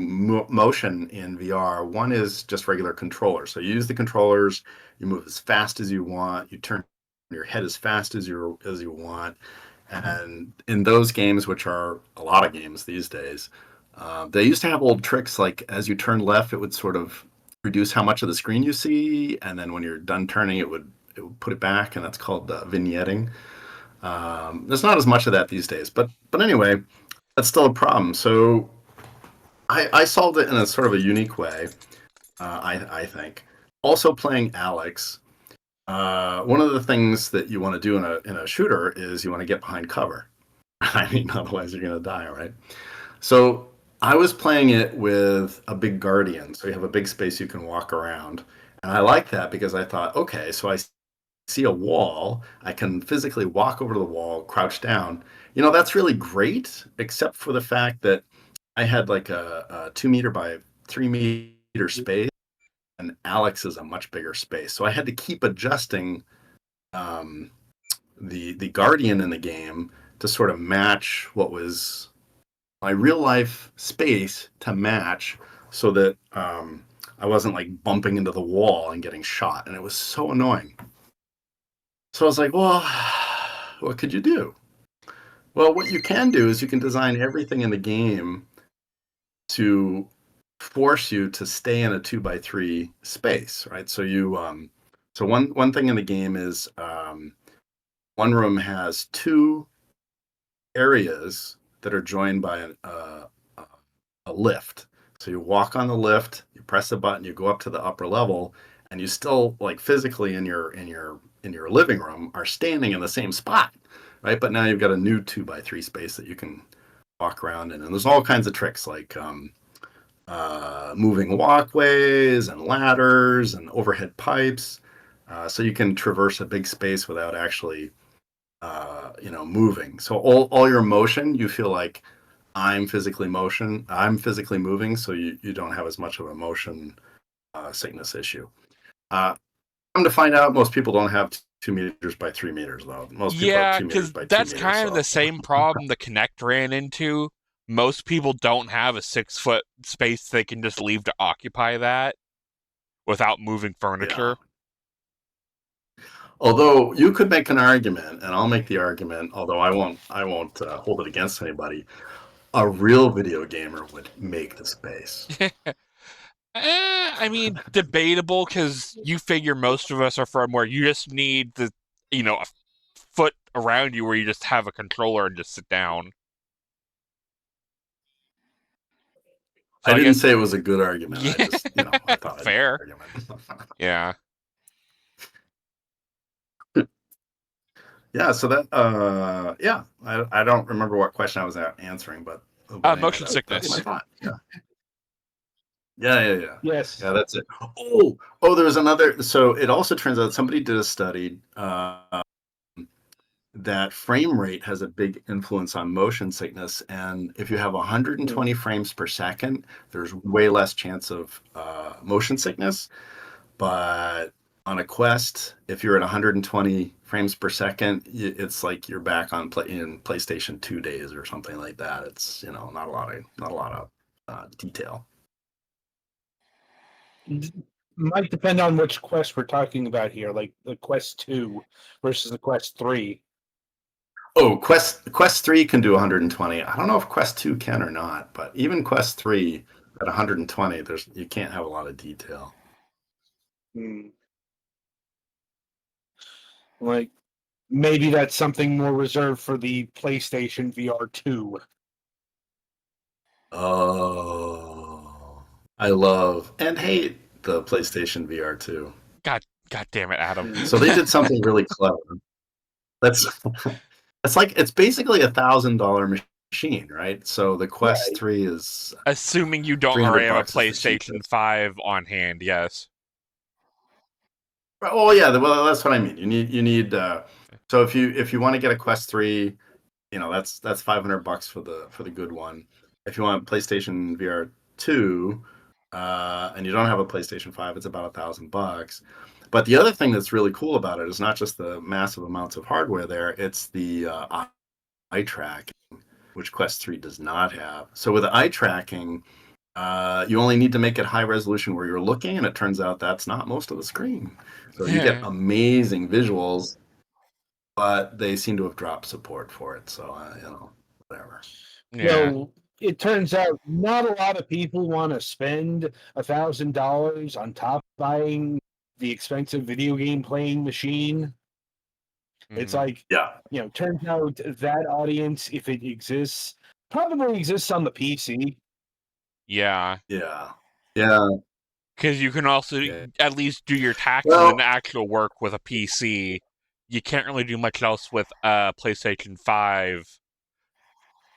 motion in VR. One is just regular controllers. So you use the controllers, you move as fast as you want, you turn your head as fast as you want. And in those games, which are a lot of games these days, they used to have old tricks like as you turn left, it would sort of reduce how much of the screen you see, and then when you're done turning, it would put it back, and that's called vignetting. There's not as much of that these days, but anyway, that's still a problem. So I solved it in a sort of a unique way, I think. Also playing Alex, one of the things that you want to do in a shooter is you want to get behind cover. I mean, otherwise you're going to die, right? So I was playing it with a big guardian, so you have a big space you can walk around. And I like that because I thought, okay, so I see a wall, I can physically walk over to the wall, crouch down. That's really great, except for the fact that I had like a 2 meter by 3 meter space, and Alex is a much bigger space. So I had to keep adjusting the guardian in the game to sort of match what was my real life space to match, so that I wasn't like bumping into the wall and getting shot. And it was so annoying. So I was like, well, what could you do? Well, what you can do is you can design everything in the game to force you to stay in a 2x3 space, right? So so one thing in the game is one room has 2 areas that are joined by a lift. So you walk on the lift, you press a button, you go up to the upper level, and you still like physically in your living room are standing in the same spot, right? But now you've got a new 2x3 space that you can walk around in, and there's all kinds of tricks like moving walkways and ladders and overhead pipes, so you can traverse a big space without actually moving. So all your motion, you feel like I'm physically moving, so you don't have as much of a motion sickness issue. Come to find out, most people don't have 2 meters by 3 meters, though. Most people have Yeah, 2 meters because by 2 that's meters. kind of the same problem the Kinect ran into. Most people don't have a 6-foot space they can just leave to occupy that without moving furniture. Yeah. Although you could make an argument, and I'll make the argument, although I won't hold it against anybody. A real video gamer would make the space. I mean, debatable, because you figure most of us are from where you just need a foot around you where you just have a controller and just sit down. So I didn't guess, say it was a good argument. Yeah. I just, I thought Fair. I'd make an argument. Yeah. Yeah, so that, I don't remember what question I was answering, but anyway, Motion that's sickness. my thought. Yeah. Yes. Yeah, that's it. Oh, there was another. So it also turns out somebody did a study that frame rate has a big influence on motion sickness, and if you have 120 frames per second, there's way less chance of motion sickness. But on a Quest, if you're at 120 frames per second, it's like you're back on in PlayStation 2 days or something like that. It's not a lot of detail. Might depend on which Quest we're talking about here, like the Quest 2 versus the Quest 3. Oh, Quest 3 can do 120. I don't know if Quest 2 can or not, but even Quest 3 at 120, you can't have a lot of detail. Like, maybe that's something more reserved for the PlayStation VR 2. Oh, I love and hate the PlayStation VR 2. God damn it, Adam. So they did something really clever. It's basically $1,000 machine, right? So the Quest 3 is Assuming you don't already have a PlayStation 5 on hand, yes. Oh yeah, well that's what I mean. You need so if you want to get a Quest 3, that's $500 for the good one. If you want PlayStation VR 2, and you don't have a PlayStation 5, it's about $1,000. But the other thing that's really cool about it is not just the massive amounts of hardware there; it's the eye tracking, which Quest 3 does not have. So with the eye tracking, you only need to make it high resolution where you're looking, and it turns out that's not most of the screen. So you get amazing visuals, but they seem to have dropped support for it. So whatever. Yeah. Well, it turns out not a lot of people want to spend $1,000 on top buying the expensive video game playing machine. It's like, turns out that audience, if it exists, probably exists on the PC. Yeah. Yeah. Because you can also at least do your taxes and actual work with a PC. You can't really do much else with a PlayStation 5,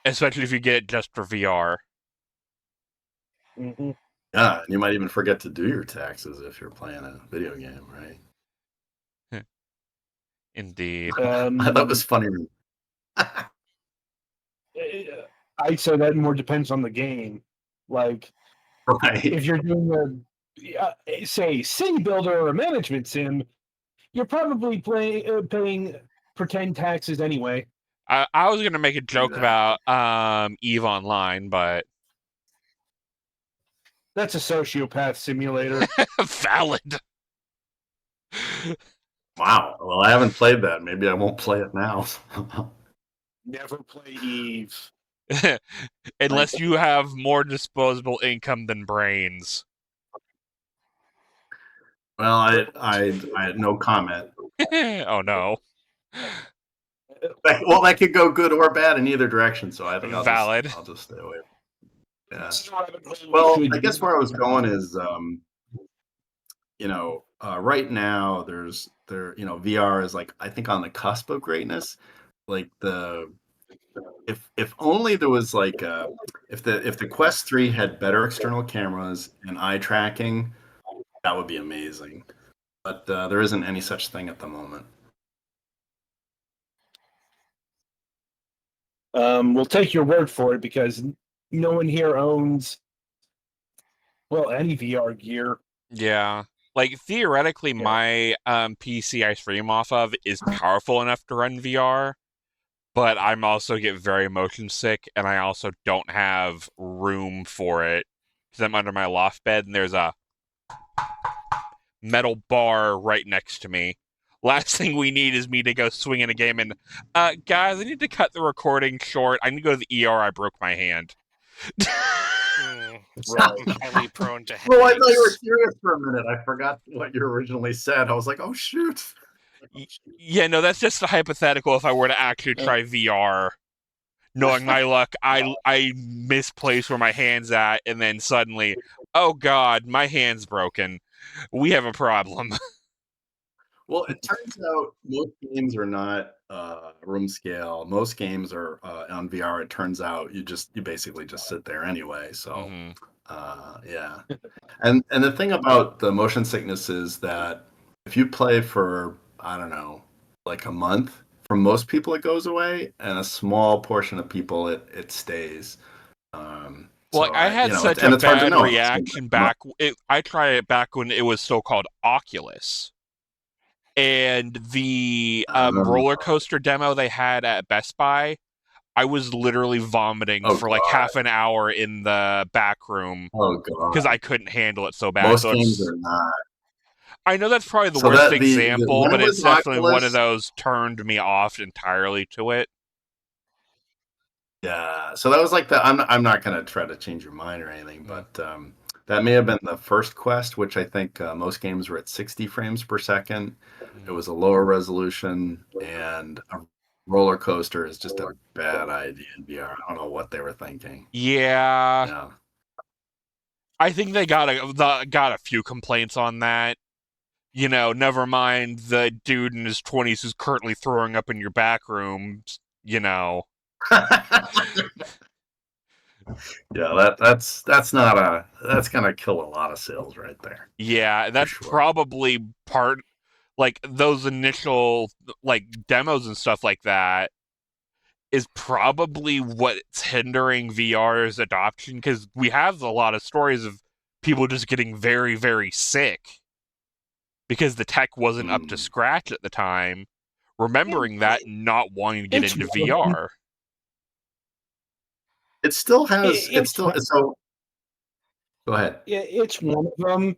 especially if you get it just for VR. Mm-hmm. Yeah, and you might even forget to do your taxes if you're playing a video game, right? Indeed. I thought it was funny. I'd say that more depends on the game. Like, right. If you're doing say, city builder or a management sim, you're probably paying pretend taxes anyway. I was going to make a joke about EVE Online, but... That's a sociopath simulator. Valid. Wow. Well, I haven't played that. Maybe I won't play it now. Never play EVE. Unless you have more disposable income than brains. Well, I had no comment. Oh no. Well, that could go good or bad in either direction, so I think I'll just stay away. Yeah. Well, I guess where I was going is, right now VR is like, I think, on the cusp of greatness. Like if only there was like if the Quest 3 had better external cameras and eye tracking, that would be amazing. But there isn't any such thing at the moment. We'll take your word for it because no one here owns any VR gear. Yeah. Like, theoretically, my PC I stream off of is powerful enough to run VR, but I'm also get very motion sick, and I also don't have room for it because I'm under my loft bed, and there's a metal bar right next to me. Last thing we need is me to go swing in a game and, guys, I need to cut the recording short. I need to go to the ER. I broke my hand. I'm highly prone to headaches. Well, I thought you were serious for a minute. I forgot what you originally said. I was like, oh, shoot. Yeah, no, that's just a hypothetical if I were to actually try VR. Knowing my luck, I misplace where my hand's at, and then suddenly, oh god, my hand's broken. We have a problem. Well, it turns out most games are not room scale. Most games are on VR. It turns out you basically just sit there anyway. So yeah. And the thing about the motion sickness is that if you play for, I don't know, like a month, for most people it goes away, and a small portion of people it stays. Well, I had such a bad reaction back. I tried it back when it was so-called Oculus. And the roller coaster demo they had at Best Buy, I was literally vomiting for like half an hour in the back room because I couldn't handle it so bad. Most games are not. I know that's probably the worst example, but it's definitely one of those turned me off entirely to it. Yeah, so that was like I'm not going to try to change your mind or anything, but that may have been the first Quest, which I think most games were at 60 frames per second. It was a lower resolution, and a roller coaster is just a bad idea in VR. I don't know what they were thinking. Yeah. I think they got a few complaints on that. You know, never mind the dude in his 20s who's currently throwing up in your back room, you know. Yeah, that's gonna kill a lot of sales right there. Yeah, that's probably part, like those initial like demos and stuff like that is probably what's hindering VR's adoption, because we have a lot of stories of people just getting very, very sick because the tech wasn't up to scratch at the time, remembering that and not wanting to get into VR. It still has. So. Go ahead. Yeah, it's one of them.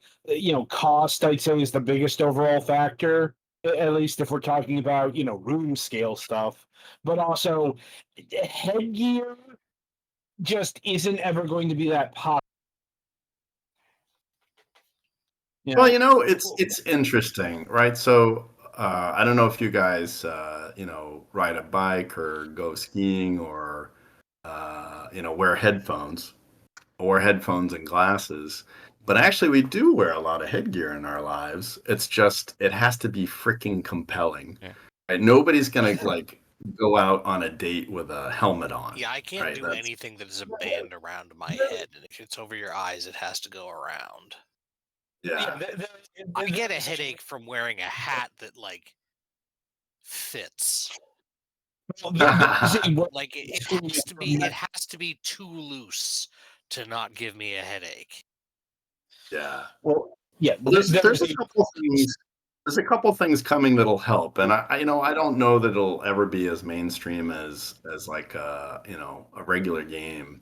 Cost, I'd say, is the biggest overall factor. At least if we're talking about room scale stuff. But also, headgear just isn't ever going to be that popular. Well, it's interesting, right? So I don't know if you guys ride a bike or go skiing or wear headphones and glasses, but actually we do wear a lot of headgear in our lives. It's just it has to be freaking compelling. Right? Nobody's gonna like go out on a date with a helmet on. Yeah, I can't do anything that is a band around my head, and if it's over your eyes, it has to go around. Yeah, I get a headache from wearing a hat that like fits. Like it has to be too loose to not give me a headache. Yeah. Well, yeah. Well, there's a couple things. There's a couple things coming that'll help, and I don't know that it'll ever be as mainstream as like a regular game,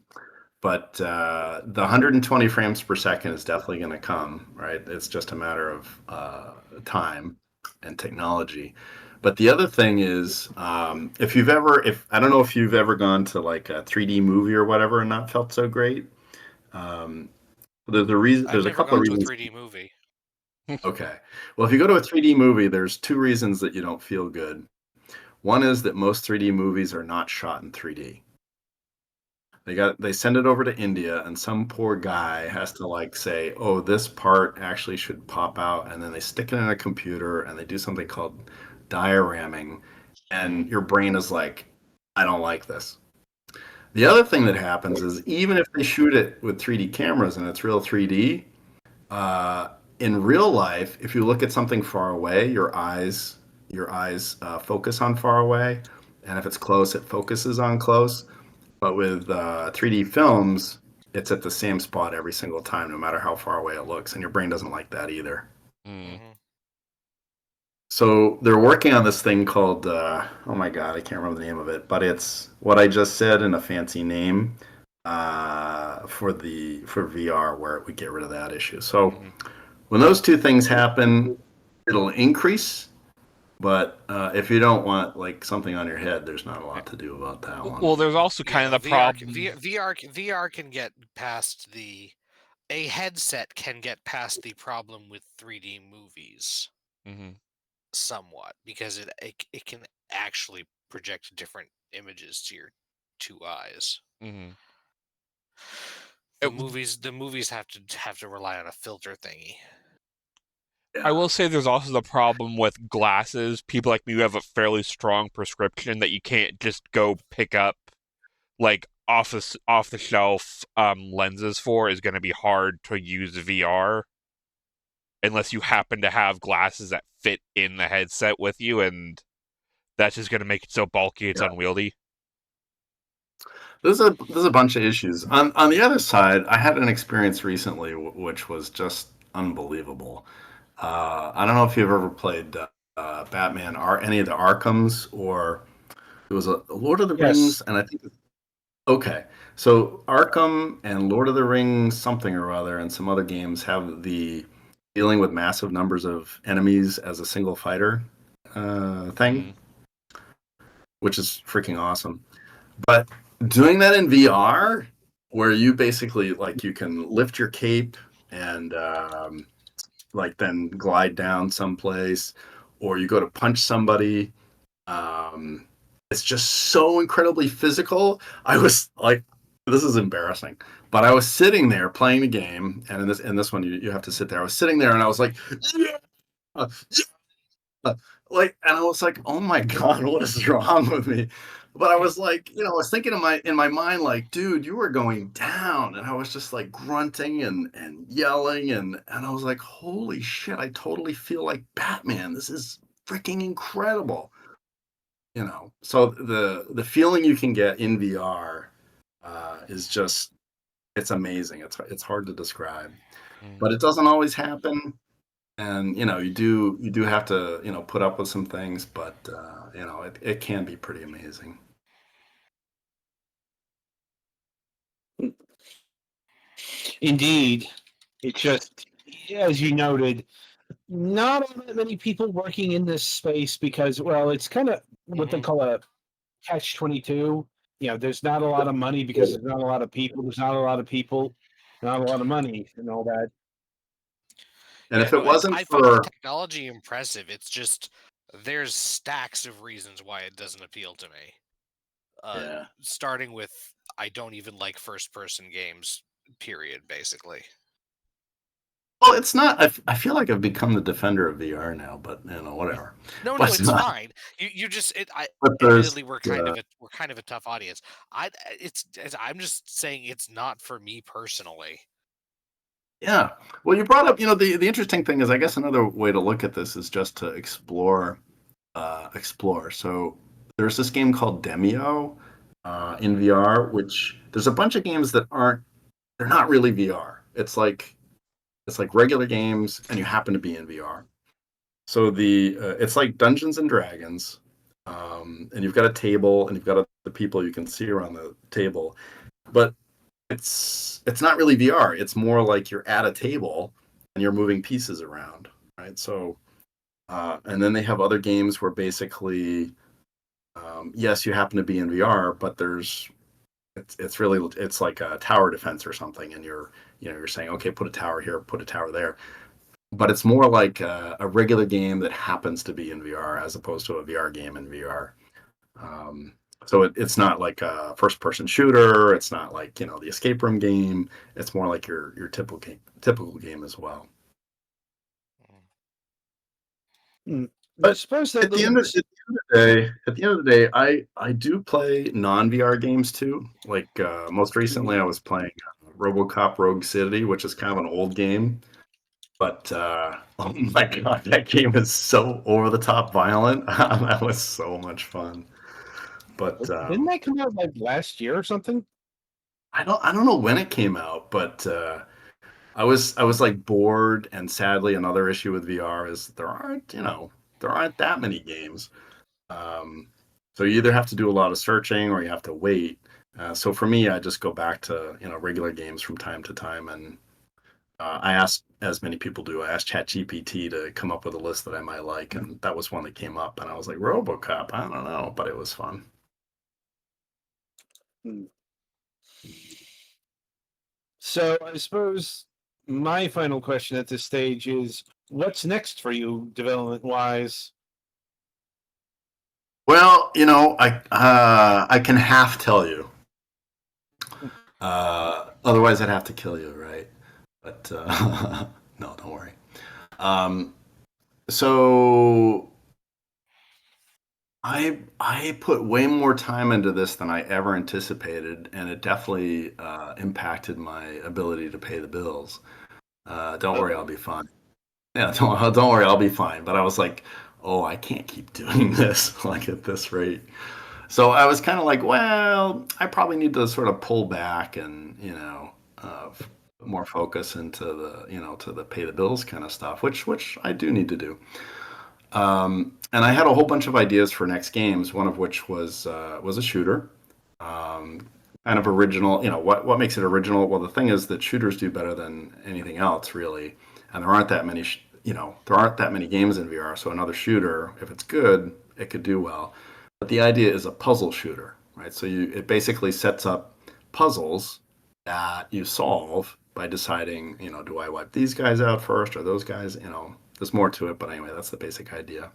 but the 120 frames per second is definitely going to come, right? It's just a matter of time and technology. But the other thing is, if I don't know if you've ever gone to like a 3D movie or whatever and not felt so great. There's a reason. There's a couple of reasons. To a 3D movie. Okay. Well, if you go to a 3D movie, there's two reasons that you don't feel good. One is that most 3D movies are not shot in 3D. They send it over to India, and some poor guy has to like say, "Oh, this part actually should pop out," and then they stick it in a computer and they do something called dioramming, and your brain is like, "I don't like this." The other thing that happens is even if they shoot it with 3D cameras and it's real 3D, in real life, if you look at something far away, your eyes focus on far away, and if it's close, it focuses on close. But with 3D films, it's at the same spot every single time, no matter how far away it looks, and your brain doesn't like that either. Mhm. So they're working on this thing called oh my god, I can't remember the name of it, but it's what I just said in a fancy name for VR, where it would get rid of that issue. So when those two things happen, it'll increase. But if you don't want like something on your head, there's not a lot to do about that one. Well, there's also kind of the problem. VR can get past a headset can get past the problem with 3D movies somewhat, because it can actually project different images to your two eyes. The movies have to rely on a filter thingy. I will say there's also the problem with glasses. People like me who have a fairly strong prescription that you can't just go pick up like off the shelf lenses for is going to be hard to use VR unless you happen to have glasses that fit in the headset with you, and that's just going to make it so bulky it's unwieldy. There's a bunch of issues. On the other side, I had an experience recently which was just unbelievable. I don't know if you've ever played Batman or any of the Arkhams, or it was a Lord of the Rings, and I think okay. So Arkham and Lord of the Rings something or other and some other games have the dealing with massive numbers of enemies as a single fighter thing, which is freaking awesome. But doing that in VR, where you basically like you can lift your cape and like then glide down someplace, or you go to punch somebody. It's just so incredibly physical. I was like, this is embarrassing, but I was sitting there playing the game, and in this one you have to sit there. I was sitting there, and I was like, yeah, like, and I was like, oh my god, what is wrong with me? But I was like, I was thinking in my mind, like, dude, you were going down, and I was just like grunting and yelling, and I was like, holy shit, I totally feel like Batman. This is freaking incredible. So the feeling you can get in VR is just, it's amazing. It's hard to describe, but it doesn't always happen. And you do have to put up with some things, but it can be pretty amazing. Indeed, it's just, as you noted, not all that many people working in this space because, well, it's kind of what they call a catch-22. There's not a lot of money because there's not a lot of people. There's not a lot of people, not a lot of money, and all that. And if it wasn't I for find the technology impressive, it's just there's stacks of reasons why it doesn't appeal to me. Starting with, I don't even like first-person games. Period. Basically. Well, it's not. I feel like I've become the defender of VR now, but whatever. No, But it's fine. You just But there's, admittedly we're kind of a tough audience. I'm just saying it's not for me personally. Yeah. Well, you brought up, the interesting thing is, I guess another way to look at this is just to explore. So there's this game called Demio in VR, which there's a bunch of games that they're not really VR. It's like regular games, and you happen to be in VR. So it's like Dungeons and Dragons, and you've got a table, and you've got the people you can see around the table, but it's not really VR. It's more like you're at a table and you're moving pieces around, right? So, and then they have other games where basically, yes, you happen to be in VR, but it's like a tower defense or something, and you're saying, okay, put a tower here, put a tower there, but it's more like a regular game that happens to be in VR as opposed to a VR game in VR. So it's not like a first-person shooter. It's not like the escape room game. It's more like your typical game as well. But I suppose that at the end of the day, I do play non-VR games too. Like most recently, I was playing RoboCop Rogue City, which is kind of an old game. But oh my god, that game is so over-the-top violent. That was so much fun. But didn't that come out like last year or something? I don't know when it came out, but I was like bored, and sadly, another issue with VR is there aren't that many games. Um, so you either have to do a lot of searching or you have to wait. So for me, I just go back to regular games from time to time, and I asked, as many people do, I asked ChatGPT to come up with a list that I might like, and that was one that came up, and I was like, RoboCop, I don't know, but it was fun. So I suppose my final question at this stage is, what's next for you development-wise? Well, I can half tell you. Otherwise, I'd have to kill you, right? But no, don't worry. Um, so I put way more time into this than I ever anticipated, and it definitely impacted my ability to pay the bills. Don't worry, I'll be fine. Yeah, don't worry, I'll be fine. But I was like, oh, I can't keep doing this like at this rate. So I was kind of like, well, I probably need to sort of pull back and more focus into the to the pay the bills kind of stuff, which I do need to do. And I had a whole bunch of ideas for next games. One of which was a shooter, um, kind of original. What makes it original? Well, the thing is that shooters do better than anything else, really, and there aren't that many. There aren't that many games in VR. So another shooter, if it's good, it could do well. But the idea is a puzzle shooter, right? So it basically sets up puzzles that you solve by deciding, do I wipe these guys out first or those guys? There's more to it, but anyway, that's the basic idea.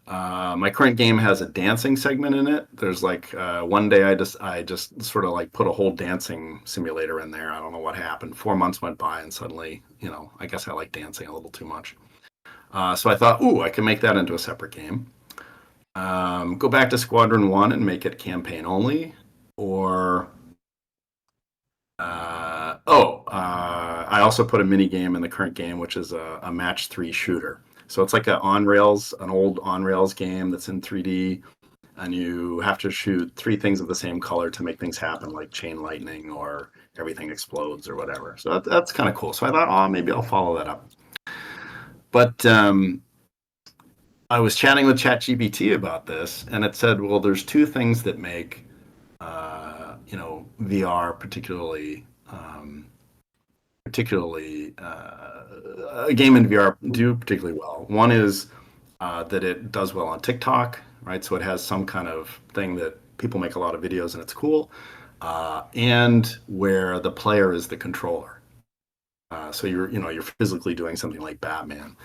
My current game has a dancing segment in it. There's like one day I just sort of like put a whole dancing simulator in there. I don't know what happened. 4 months went by, and suddenly, I guess I like dancing a little too much. So I thought, ooh, I can make that into a separate game. Go back to Squadron 1 and make it campaign only, or I also put a mini game in the current game, which is a match 3 shooter. So it's like an old on rails game that's in 3D, and you have to shoot 3 things of the same color to make things happen, like chain lightning or everything explodes or whatever. So that's kind of cool. So I thought, oh, maybe I'll follow that up. But I was chatting with ChatGPT about this, and it said, well, there's 2 things that make VR particularly a game in VR do particularly well. One is that it does well on TikTok, right? So it has some kind of thing that people make a lot of videos and it's cool, and where the player is the controller. So you're physically doing something like Batman.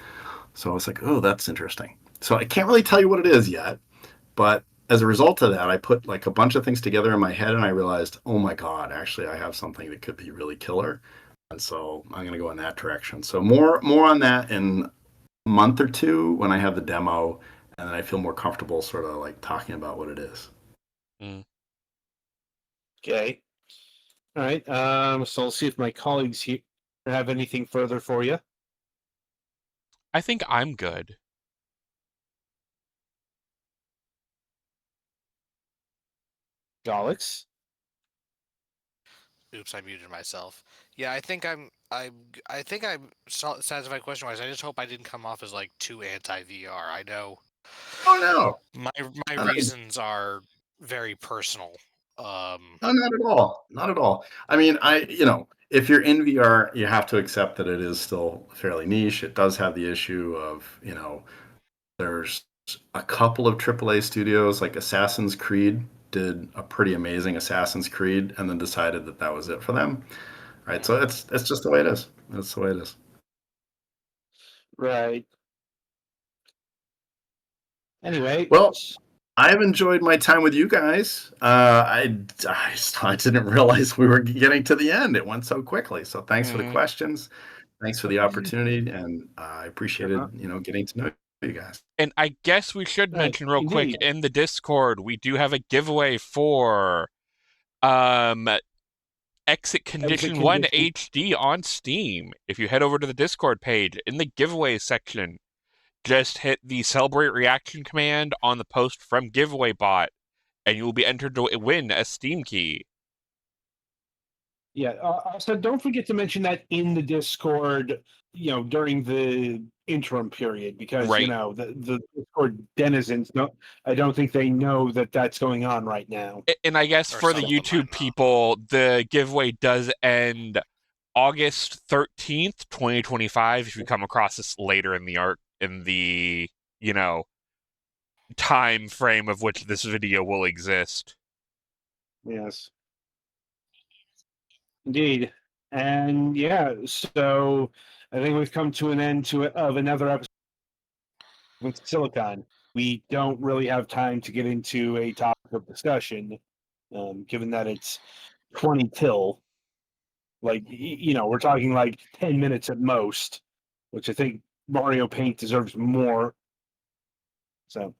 So I was like, oh, that's interesting. So I can't really tell you what it is yet, but as a result of that, I put like a bunch of things together in my head, and I realized, oh my god, actually, I have something that could be really killer, and so I'm going to go in that direction. So more on that in a month or two when I have the demo, and then I feel more comfortable, sort of like talking about what it is. Okay. All right. So I'll see if my colleagues here have anything further for you. I think I'm good. Alex? Oops, I muted myself. Yeah, I think I'm satisfied question-wise. I just hope I didn't come off as like too anti-VR. I know Oh no, my not, reasons are very personal. no, not at all, not at all. I mean, if you're in VR, you have to accept that it is still fairly niche. It does have the issue of, there's a couple of AAA studios, like Assassin's Creed did a pretty amazing Assassin's Creed and then decided that that was it for them. Right. So it's just the way it is. That's the way it is. Right. Anyway. Well, I've enjoyed my time with you guys. I didn't realize we were getting to the end. It went so quickly. So thanks for the questions. Thanks for the opportunity, and I appreciated getting to know you guys. And I guess we should mention real quick in the Discord, we do have a giveaway for Exit Condition 1 HD on Steam. If you head over to the Discord page, in the giveaway section, just hit the Celebrate Reaction command on the post from Giveaway Bot, and you will be entered to win a Steam key. Yeah. Also, don't forget to mention that in the Discord, during the interim period, because Right. the Discord denizens I don't think they know that that's going on right now. And I guess Or for the some of them YouTube might not. people, the giveaway does end August 13th, 2025. If you come across this later in the time frame of which this video will exist. Yes. Indeed. And yeah, so I think we've come to an end of another episode with Silicon. We don't really have time to get into a topic of discussion, given that it's 20 till. Like, we're talking like 10 minutes at most, which I think Mario Paint deserves more. So,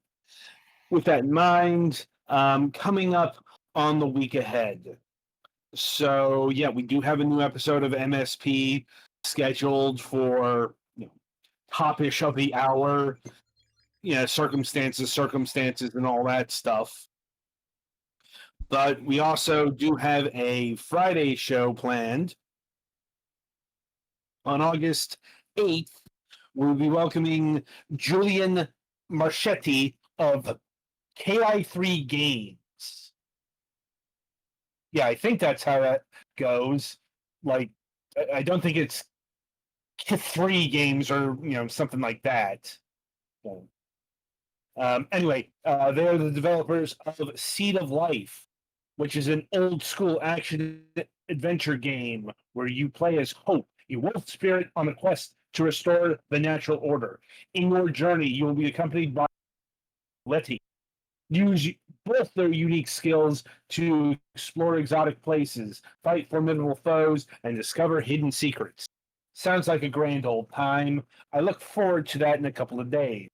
with that in mind, coming up on the week ahead. So, yeah, we do have a new episode of MSP scheduled for top-ish of the hour. Circumstances, and all that stuff. But we also do have a Friday show planned. On August 8th, we'll be welcoming Julian Marchetti of KI3 Games. Yeah, I think that's how that goes. Like, I don't think it's K3 Games or, something like that. So, anyway, they're the developers of Seed of Life, which is an old school action adventure game where you play as Hope, a wolf spirit on a quest to restore the natural order. In your journey, you will be accompanied by Letty. Use both their unique skills to explore exotic places, fight formidable foes, and discover hidden secrets. Sounds like a grand old time. I look forward to that in a couple of days.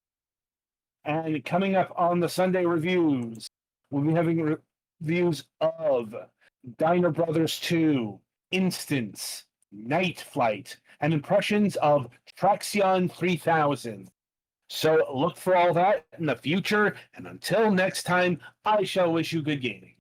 And coming up on the Sunday reviews, we'll be having reviews of Diner Brothers 2, Instance, Night Flight, and impressions of Traxion 3000. So look for all that in the future, and until next time, I shall wish you good gaming.